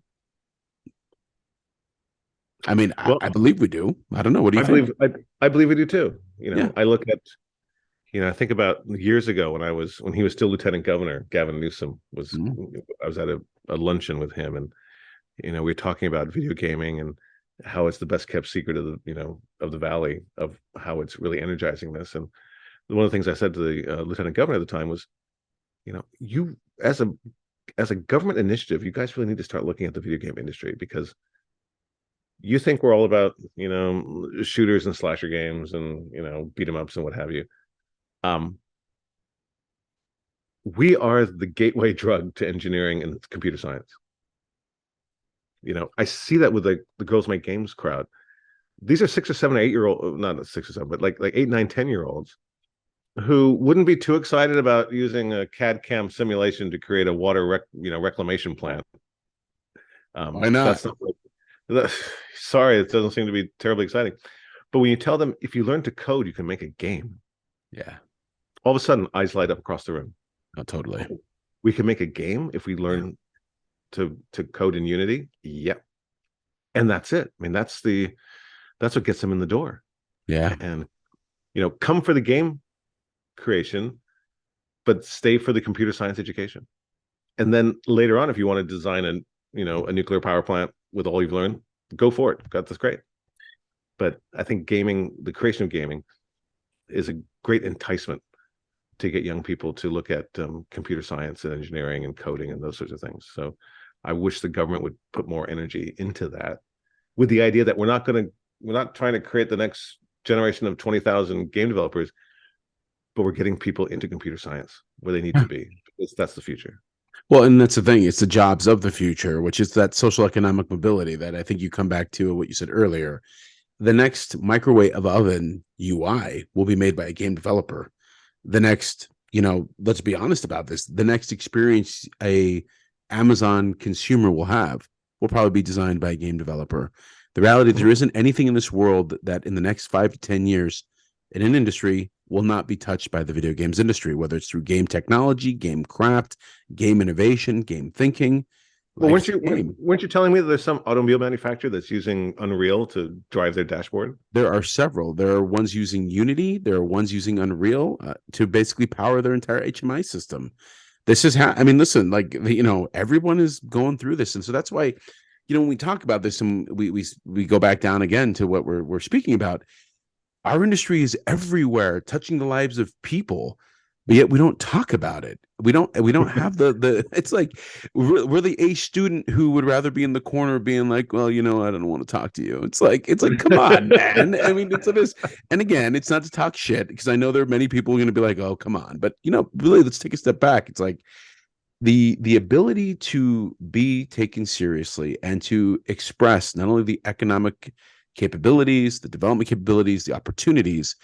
I mean, I believe we do. I don't know. What do you think? I believe we do too. Yeah. I look at, I think about years ago when he was still Lieutenant Governor, Gavin Newsom I was at a luncheon with him, and we were talking about video gaming and how it's the best kept secret of the of the Valley, of how it's really energizing this. And one of the things I said to the Lieutenant Governor at the time was, you as a government initiative, you guys really need to start looking at the video game industry, because you think we're all about shooters and slasher games and beat 'em ups and what have you. We are the gateway drug to engineering and computer science. I see that with the Girls Make Games crowd. These are 6 or 7 or 8 year old, not 6 or 7, but like 8, 9, 10-year-olds who wouldn't be too excited about using a CAD CAM simulation to create a water reclamation plant. Why not? Sorry, it doesn't seem to be terribly exciting. But when you tell them, if you learn to code, you can make a game. Yeah. All of a sudden, eyes light up across the room. Oh, totally. We can make a game if we learn to code in Unity. Yep. And that's it. I mean, that's what gets them in the door. Yeah. And come for the game creation, but stay for the computer science education. And then later on, if you want to design a nuclear power plant with all you've learned, go for it. That's great. But I think the creation of gaming is a great enticement to get young people to look at computer science and engineering and coding and those sorts of things. So I wish the government would put more energy into that, with the idea that we're not trying to create the next generation of 20,000 game developers, but we're getting people into computer science where they need to be. That's the future. Well, and that's the thing. It's the jobs of the future, which is that social economic mobility that I think you come back to what you said earlier. The next microwave oven UI will be made by a game developer. The next, let's be honest about this, the next experience a Amazon consumer will have will probably be designed by a game developer. The reality, there isn't anything in this world that in the next 5 to 10 years in an industry will not be touched by the video games industry, whether it's through game technology, game craft, game innovation, game thinking. Well, weren't you telling me that there's some automobile manufacturer that's using Unreal to drive their dashboard? There are several. There are ones using Unity. There are ones using Unreal to basically power their entire HMI system. This is how, I mean, listen, like, everyone is going through this. And so that's why, when we talk about this and we go back down again to what we're speaking about, our industry is everywhere, touching the lives of people. but yet we don't talk about it. We don't have the it's like we're the A student who would rather be in the corner being like, well, I don't want to talk to you. It's like come on, man. I mean, it is. And again, it's not to talk shit, because I know there are many people who are going to be like, oh, come on. But really, let's take a step back. It's like the ability to be taken seriously and to express not only the economic capabilities, the development capabilities, the opportunities,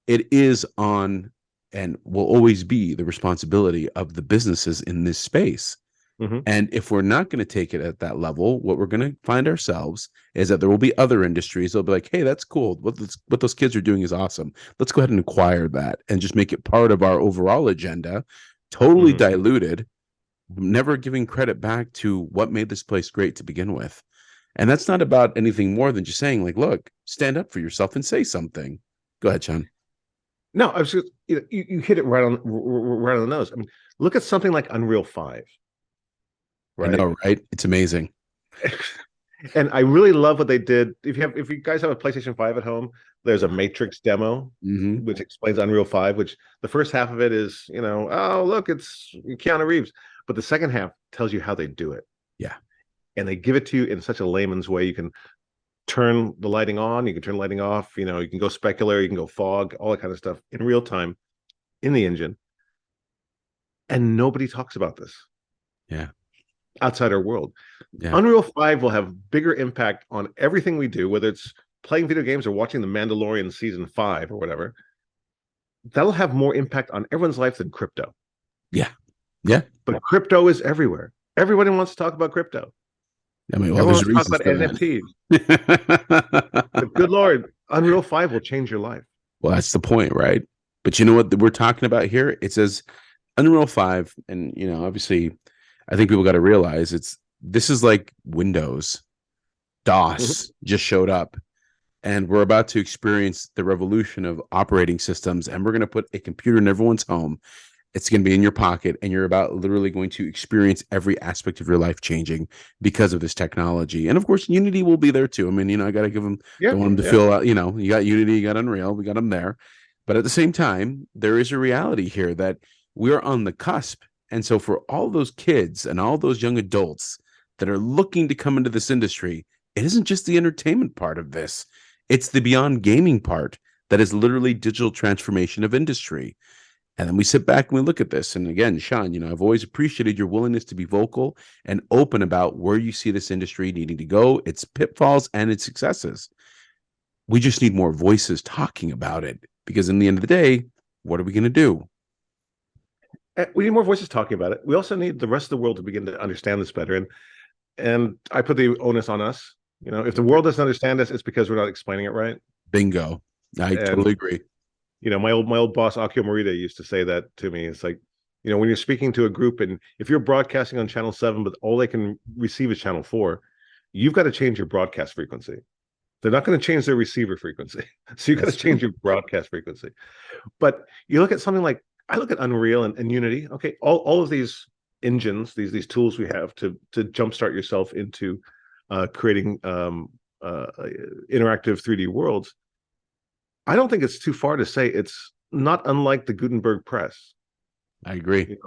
it is on and will always be the responsibility of the businesses in this space. Hmm. And if we're not going to take it at that level, what we're going to find ourselves is that there will be other industries that'll be like, hey, that's cool. What those kids are doing is awesome. Let's go ahead and acquire that and just make it part of our overall agenda, totally Hmm. diluted, never giving credit back to what made this place great to begin with. And that's not about anything more than just saying, like, look, stand up for yourself and say something. Go ahead, Sean. No, I was just, you hit it right on the nose. I mean, look at something like Unreal 5, I right? know, right? It's amazing. And I really love what they did. If you guys have a PlayStation 5 at home, there's a Matrix demo Mm-hmm. which explains Unreal 5, which the first half of it is, oh, look, it's Keanu Reeves. But the second half tells you how they do it. Yeah. And they give it to you in such a layman's way. You can turn the lighting on, you can turn the lighting off, you can go specular, you can go fog, all that kind of stuff in real time in the engine. And nobody talks about this. Yeah. Outside our world. Yeah. Unreal 5 will have bigger impact on everything we do, whether it's playing video games or watching The Mandalorian season 5 or whatever. That'll have more impact on everyone's life than crypto. Yeah. Yeah. But crypto is everywhere. Everybody wants to talk about crypto. I mean, well, Everyone there's wants to talk reasons about for NFTs. that. But good Lord, Unreal 5 will change your life. Well, that's the point, right? But you know what we're talking about here? It says Unreal 5, and obviously, I think people got to realize this is like Windows. DOS just showed up, and we're about to experience the revolution of operating systems, and we're going to put a computer in everyone's home. It's going to be in your pocket, and you're about literally going to experience every aspect of your life changing because of this technology. And of course, Unity will be there too. I mean, I got to give them, Yeah, don't want them to feel, you got Unity, you got Unreal, we got them there. But at the same time, there is a reality here that we're on the cusp. And so for all those kids and all those young adults that are looking to come into this industry, it isn't just the entertainment part of this. It's the beyond gaming part that is literally digital transformation of industry. And then we sit back and we look at this. And again, Sean, I've always appreciated your willingness to be vocal and open about where you see this industry needing to go, its pitfalls and its successes. We just need more voices talking about it, because in the end of the day, what are we going to do? we need more voices talking about it. We also need the rest of the world to begin to understand this better. And I put the onus on us. If the world doesn't understand us, it's because we're not explaining it right. Bingo. I And totally agree. my old boss Akio Morita used to say that to me. It's like, when you're speaking to a group, and if you're broadcasting on channel 7, but all they can receive is channel 4, you've got to change your broadcast frequency. They're not going to change their receiver frequency. So you've got to change your broadcast frequency. But you look at something like, I look at Unreal and Unity. Okay, all of these engines, these tools we have to jumpstart yourself into creating interactive 3D worlds. I don't think it's too far to say it's not unlike the Gutenberg press. I agree.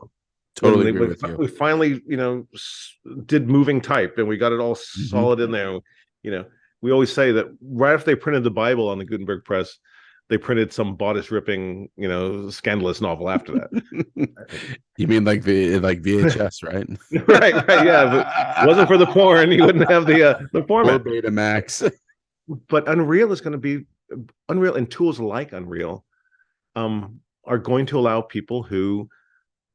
Totally agree with you. We finally, did moving type, and we got it all solid in there. We always say that right after they printed the Bible on the Gutenberg press, they printed some bodice ripping, scandalous novel after that. You mean like VHS, right? right, yeah. If it wasn't for the porn, you wouldn't have the format. Or Betamax. But Unreal is going to be Unreal, and tools like Unreal are going to allow people who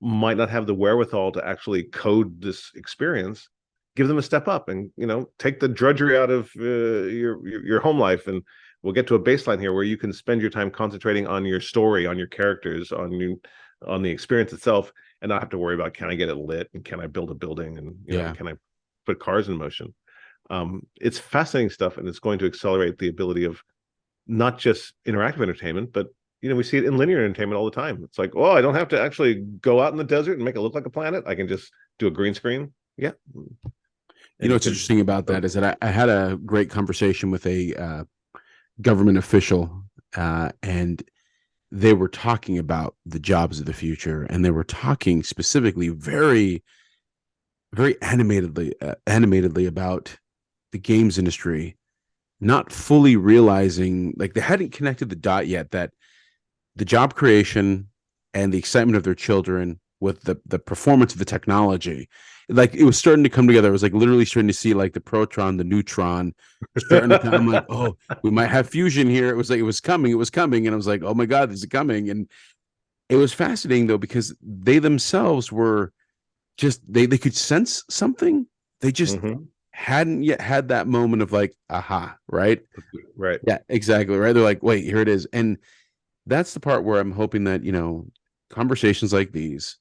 might not have the wherewithal to actually code this experience, give them a step up, and take the drudgery out of your home life. And we'll get to a baseline here where you can spend your time concentrating on your story, on your characters, on the experience itself, and not have to worry about, can I get it lit, and can I build a building, and can I put cars in motion. It's fascinating stuff, and it's going to accelerate the ability of not just interactive entertainment, but we see it in linear entertainment all the time. It's like, oh, I don't have to actually go out in the desert and make it look like a planet. I can just do a green screen. Yeah. What's interesting about that is that I had a great conversation with a government official, and they were talking about the jobs of the future, and they were talking specifically very, very animatedly about the games industry, not fully realizing, like, they hadn't connected the dot yet, that the job creation and the excitement of their children with the performance of the technology, like, it was starting to come together. I was like literally starting to see like the proton, the neutron starting to come. I'm like, oh, we might have fusion here. It was like, it was coming, and I was like, oh my god, this is coming. And it was fascinating though, because they themselves were just, they could sense something. They just Mhm. hadn't yet had that moment of like, aha, right? Right. Yeah, exactly, right. They're like, wait, here it is. And that's the part where I'm hoping that, conversations like these,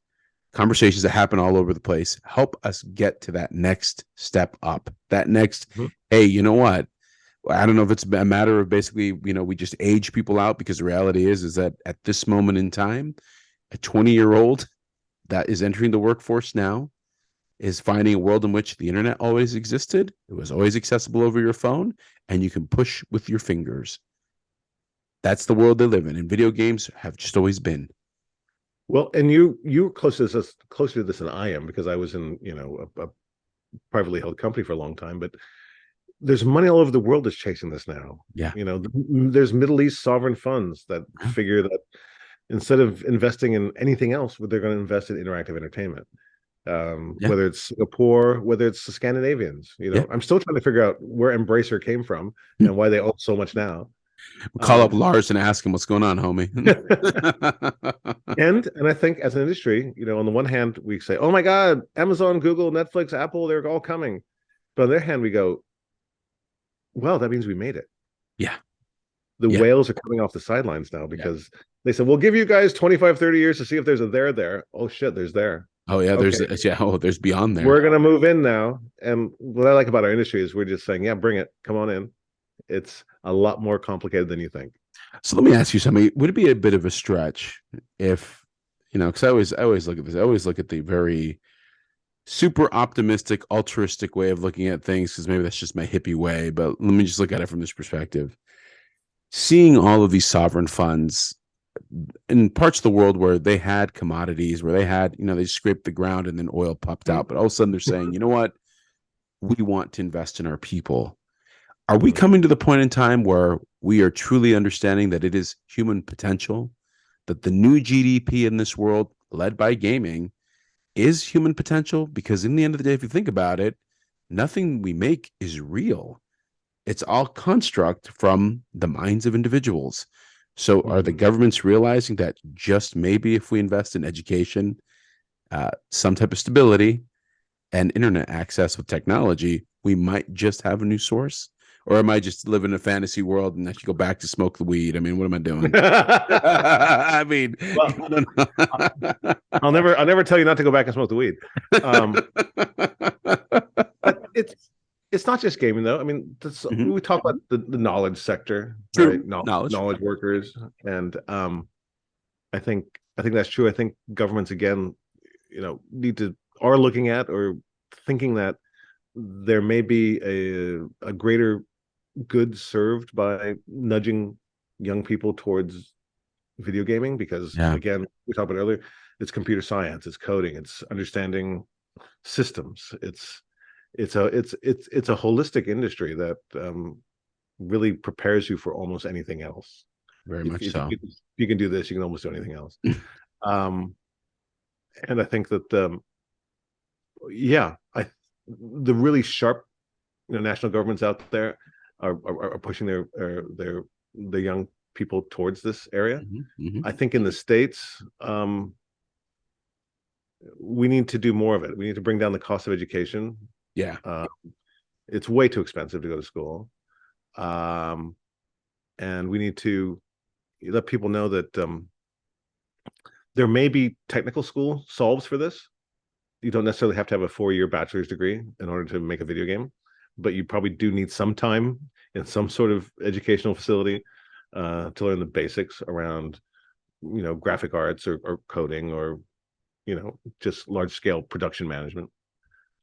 conversations that happen all over the place, help us get to that next step up, that next, Mhm. hey, you know what? I don't know if it's a matter of basically, we just age people out, because the reality is that at this moment in time, a 20-year-old that is entering the workforce now is finding a world in which the internet always existed. It was always accessible over your phone, and you can push with your fingers. That's the world they live in, and video games have just always been. Well, and you were closer to this than I am, because I was in, a privately held company for a long time. But there's money all over the world that's chasing this now. Yeah. There's Middle East sovereign funds that figure that instead of investing in anything else, they're going to invest in interactive entertainment. Yeah. Whether it's Singapore, whether it's the Scandinavians, Yeah. I'm still trying to figure out where Embracer came from and why they own so much now. We'll call up Um, Lars and ask him what's going on, homie. and I think as an industry, on the one hand, we say, "Oh my God, Amazon, Google, Netflix, Apple, they're all coming," but on the other hand, we go, "Well, that means we made it." Yeah. The Yeah. whales are coming off the sidelines now Yeah. because they said, "We'll give you guys 25, 30 years to see if there's a there there." Oh shit, there's there. Oh yeah. Okay, There's beyond there. we're gonna move in now. And what I like about our industry is we're just saying, "Yeah, bring it, come on in." It's a lot more complicated than you think. So let me ask you something. Would it be a bit of a stretch if, because I always look at this. I always look at the very super optimistic, altruistic way of looking at things, because maybe that's just my hippie way. But let me just look at it from this perspective. Seeing all of these sovereign funds in parts of the world where they had commodities, where they had, they scraped the ground and then oil popped out. But all of a sudden they're saying, you know what? We want to invest in our people. Are we Mhm. coming to the point in time where we are truly understanding that it is human potential, that the new GDP in this world, led by gaming, is human potential? Because in the end of the day, if you think about it, nothing we make is real. It's all construct from the minds of individuals. So are the Mhm. governments realizing that just maybe if we invest in education, some type of stability, and internet access with technology, we might just have a new source? Or am I just living in a fantasy world and I should go back to smoke the weed? I mean, what am I doing? I mean, Well, I don't know. I'll never tell you not to go back and smoke the weed. Um, but it's not just gaming though. I mean, Mhm. we talk about the knowledge sector, right? True knowledge. Knowledge workers, and I think that's true. I think governments again, need to are looking at or thinking that there may be a greater good served by nudging young people towards video gaming, because Yeah, again, we talked about earlier, it's computer science, it's coding, it's understanding systems. It's a holistic industry that really prepares you for almost anything else. very If, much if, so. if you can do this, you can almost do anything else. Um, and I think that yeah, the really sharp, national governments out there are pushing their young people towards this area. Mhm, mhm. I think in the States, we need to do more of it. We need to bring down the cost of education. Yeah. Uh, it's way too expensive to go to school. Um, and we need to let people know that there may be technical school solves for this. You don't necessarily have to have a 4-year bachelor's degree in order to make a video game, but you probably do need some time in some sort of educational facility to learn the basics around, graphic arts or coding or, just large scale production management.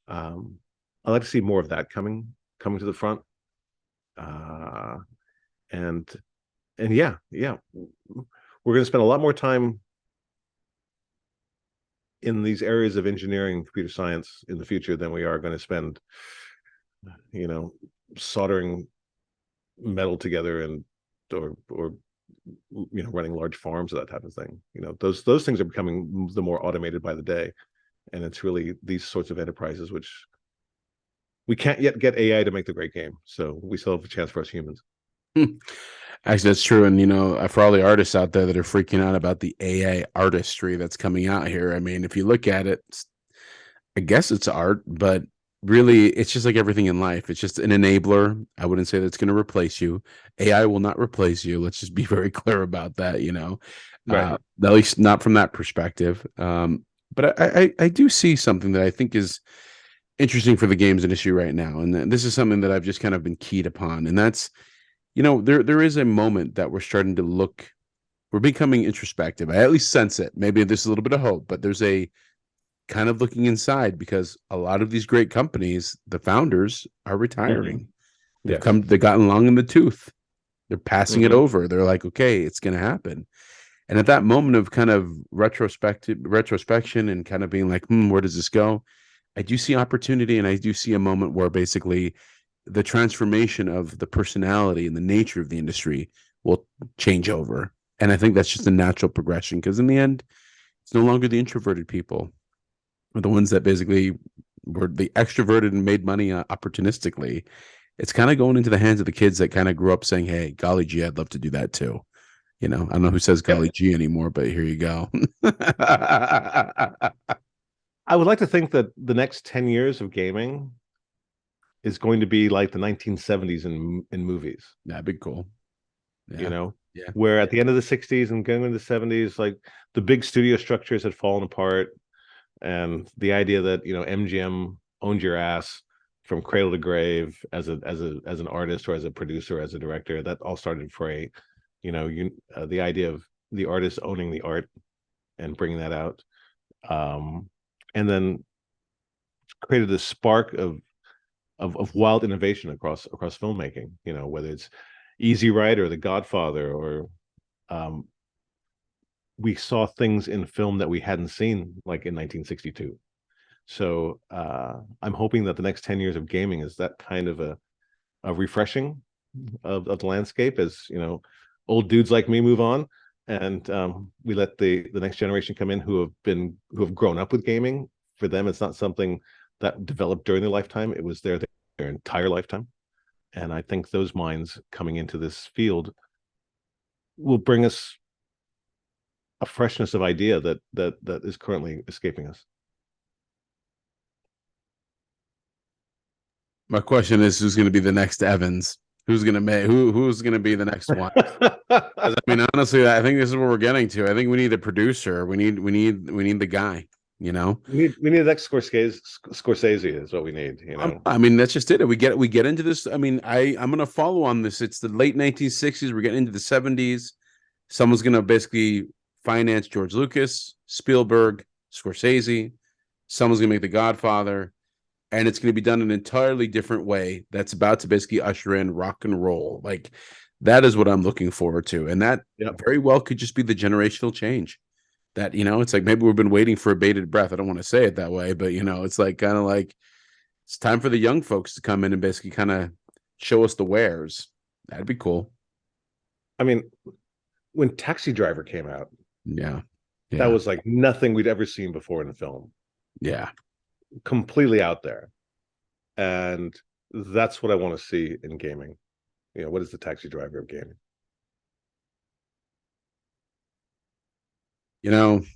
Um, I'd like to see more of that coming to the front. Uh, and and yeah, we're going to spend a lot more time in these areas of engineering, computer science in the future than we are going to spend, soldering metal together and or running large farms or that type of thing. Those things are becoming the more automated by the day, and it's really these sorts of enterprises which we can't yet get AI to make the great game, so we still have a chance for us humans. Actually, that's true. And, for all the artists out there that are freaking out about the AI artistry that's coming out here, I mean, if you look at it, I guess it's art, but really it's just like everything in life. It's just an enabler. I wouldn't say that's going to replace you. AI will not replace you. Let's just be very clear about that, Right. at least not from that perspective. But I do see something that I think is interesting for the games industry right now. And this is something that I've just kind of been keyed upon. And that's, there is a moment that we're becoming introspective. I at least sense it. Maybe there's a little bit of hope, but there's a kind of looking inside, because a lot of these great companies, the founders are retiring. Yes. They've gotten long in the tooth. They're passing it Mhm. over. They're like, okay, it's going to happen. And at that moment of kind of retrospection and kind of being like, where does this go? I do see opportunity, and I do see a moment where basically the transformation of the personality and the nature of the industry will change over. And I think that's just a natural progression, because in the end, it's no longer the introverted people, or the ones that basically were the extroverted and made money opportunistically. It's kind of going into the hands of the kids that kind of grew up saying, hey, golly gee, I'd love to do that too. I don't know who says Yeah. golly gee anymore, but here you go. I would like to think that the next 10 years of gaming is going to be like the 1970s in movies. That'd be cool. Yeah. Yeah. Where at the end of the 60s and going into the 70s, like the big studio structures had fallen apart, and the idea that MGM owned your ass from cradle to grave as an artist or as a producer, as a director, that all started fray. The idea of the artist owning the art and bringing that out, and then created this spark of wild innovation across filmmaking. Whether it's Easy Rider or The Godfather, or we saw things in film that we hadn't seen, like in 1962. So I'm hoping that the next 10 years of gaming is that kind of a refreshing of the landscape, as old dudes like me move on, and we let the next generation come in who have grown up with gaming. For them, it's not something that developed during their lifetime. It was their entire lifetime. And I think those minds coming into this field will bring us a freshness of idea that is currently escaping us. My question is, who's going to be the next Evans? Who's going to be the next one? I mean, honestly, I think this is where we're getting to. I think we need a producer. We need the guy. We need the next Scorsese is what we need. I mean, that's just it. We get into this. I mean, I'm going to follow on this. It's the late 1960s. We're getting into the 70s. Someone's going to basically finance George Lucas, Spielberg, Scorsese. Someone's going to make The Godfather. And it's going to be done in an entirely different way that's about to basically usher in rock and roll. Like, that is what I'm looking forward to. And that very well could just be the generational change. That, it's like maybe we've been waiting for a bated breath. I don't want to say it that way, but, it's like kind of like it's time for the young folks to come in and basically kind of show us the wares. That'd be cool. I mean, when Taxi Driver came out, yeah. That was like nothing we'd ever seen before in a film. Yeah. Completely out there. And that's what I want to see in gaming. What is the Taxi Driver of gaming? That's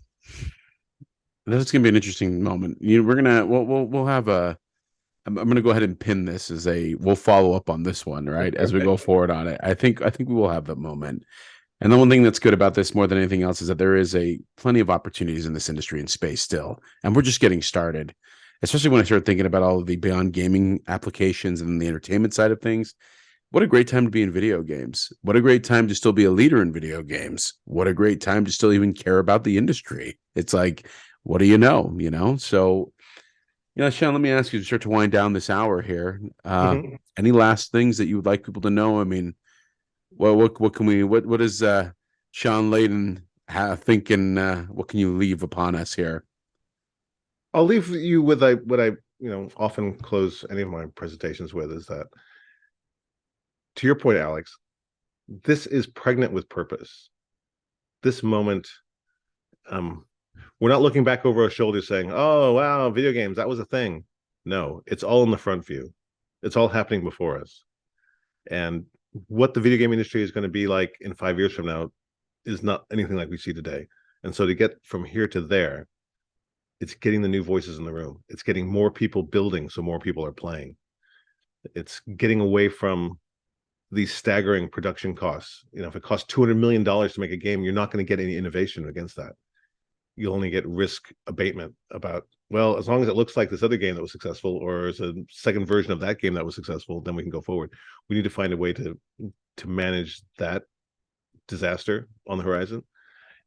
gonna be an interesting moment. We'll have I'm gonna go ahead and pin this as we'll follow up on this one, right? As we go forward on it. I think we will have that moment. And the one thing that's good about this more than anything else is that there is plenty of opportunities in this industry and space still. And we're just getting started. Especially when I start thinking about all of the beyond gaming applications and the entertainment side of things. What a great time to be in video games. What a great time to still be a leader in video games. What a great time to still even care about the industry. It's like, what do you know? So, Shawn, let me ask you to start to wind down this hour here. Any last things that you would like people to know? I mean, what can we, what is, Shawn Layden, thinking, what can you leave upon us here? I'll leave you with what I often close any of my presentations with is that, to your point, Alex, this is pregnant with purpose. This moment, we're not looking back over our shoulders saying, "Oh, wow, video games, that was a thing." No, it's all in the front view. It's all happening before us. And what the video game industry is going to be like in 5 years from now is not anything like we see today. And so to get from here to there, it's getting the new voices in the room. It's getting more people building, so more people are playing. It's getting away from these staggering production costs. If it costs $200 million to make a game, you're not going to get any innovation against that. You'll only get risk abatement about, well, as long as it looks like this other game that was successful, or is a second version of that game that was successful, then we can go forward. We need to find a way to manage that disaster on the horizon.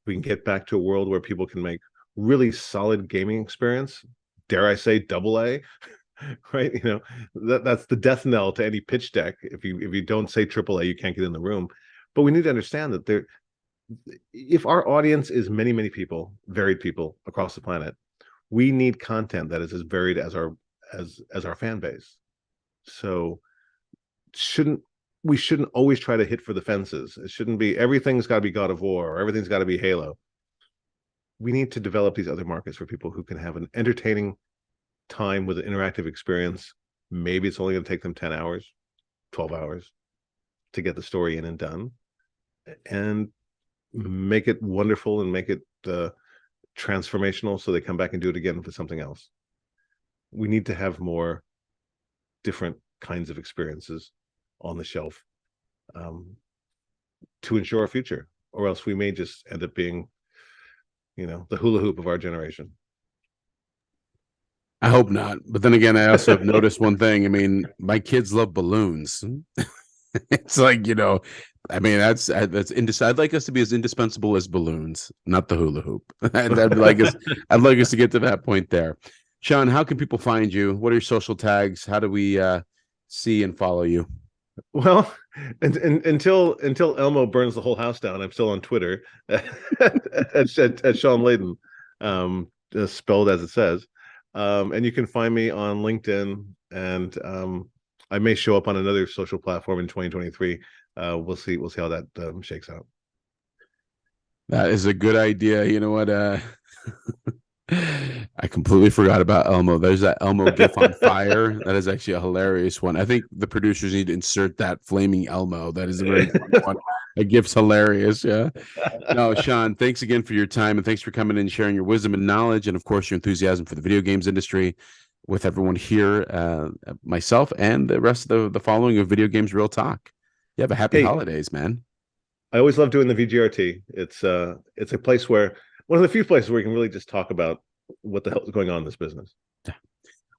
We can get back to a world where people can make really solid gaming experience, dare I say AA, right? That's the death knell to any pitch deck. If you don't say AAA, you can't get in the room. But we need to understand that if our audience is many, many people, varied people across the planet, we need content that is as varied as our fan base. So we shouldn't always try to hit for the fences. It shouldn't be everything's got to be God of War or everything's got to be Halo. We need to develop these other markets for people who can have an entertaining time with an interactive experience. Maybe it's only going to take them 10 hours, 12 hours to get the story in and done, and make it wonderful and make it transformational so they come back and do it again for something else. We need to have more different kinds of experiences on the shelf to ensure our future, or else we may just end up being the hula hoop of our generation. I hope not. But then again, I also have noticed one thing. I mean, my kids love balloons. It's like, I mean, that's I'd like us to be as indispensable as balloons, not the hula hoop. I'd like us to get to that point there. Shawn, how can people find you? What are your social tags? How do we see and follow you? Well, until Elmo burns the whole house down, I'm still on Twitter at Shawn Layden, spelled as it says. And you can find me on LinkedIn, and I may show up on another social platform in 2023. We'll see how that shakes out. That is a good idea. You know what? I completely forgot about Elmo. There's that Elmo gif on fire. That is actually a hilarious one. I think the producers need to insert that flaming Elmo. That is a very funny one. That gif's hilarious. Yeah. No, Shawn, thanks again for your time, and thanks for coming in and sharing your wisdom and knowledge, and of course your enthusiasm for the video games industry with everyone here, myself and the rest of the following of Video Games Real Talk. You have a happy holidays, man. I always love doing the VGRT. It's a place where, one of the few places where you can really just talk about what the hell is going on in this business.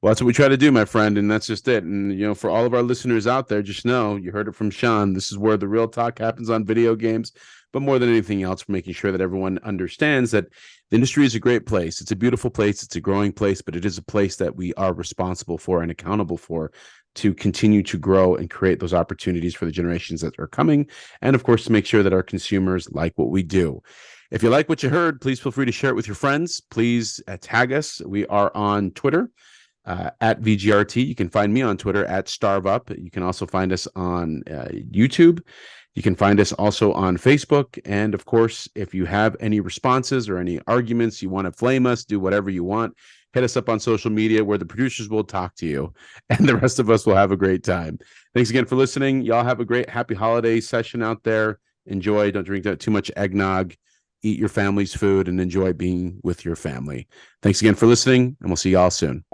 Well, that's what we try to do, my friend, and that's just it. And for all of our listeners out there, just know you heard it from Shawn. This is where the real talk happens on video games. But more than anything else, we're making sure that everyone understands that the industry is a great place. It's a beautiful place. It's a growing place, but it is a place that we are responsible for and accountable for to continue to grow and create those opportunities for the generations that are coming. And of course, to make sure that our consumers like what we do. If you like what you heard, please feel free to share it with your friends. Please tag us. We are on Twitter at VGRT. You can find me on Twitter at StarveUp. You can also find us on YouTube. You can find us also on Facebook. And of course, if you have any responses or any arguments, you want to flame us, do whatever you want, hit us up on social media where the producers will talk to you and the rest of us will have a great time. Thanks again for listening. Y'all have a great happy holiday session out there. Enjoy. Don't drink too much eggnog. Eat your family's food and enjoy being with your family. Thanks again for listening, and we'll see y'all soon.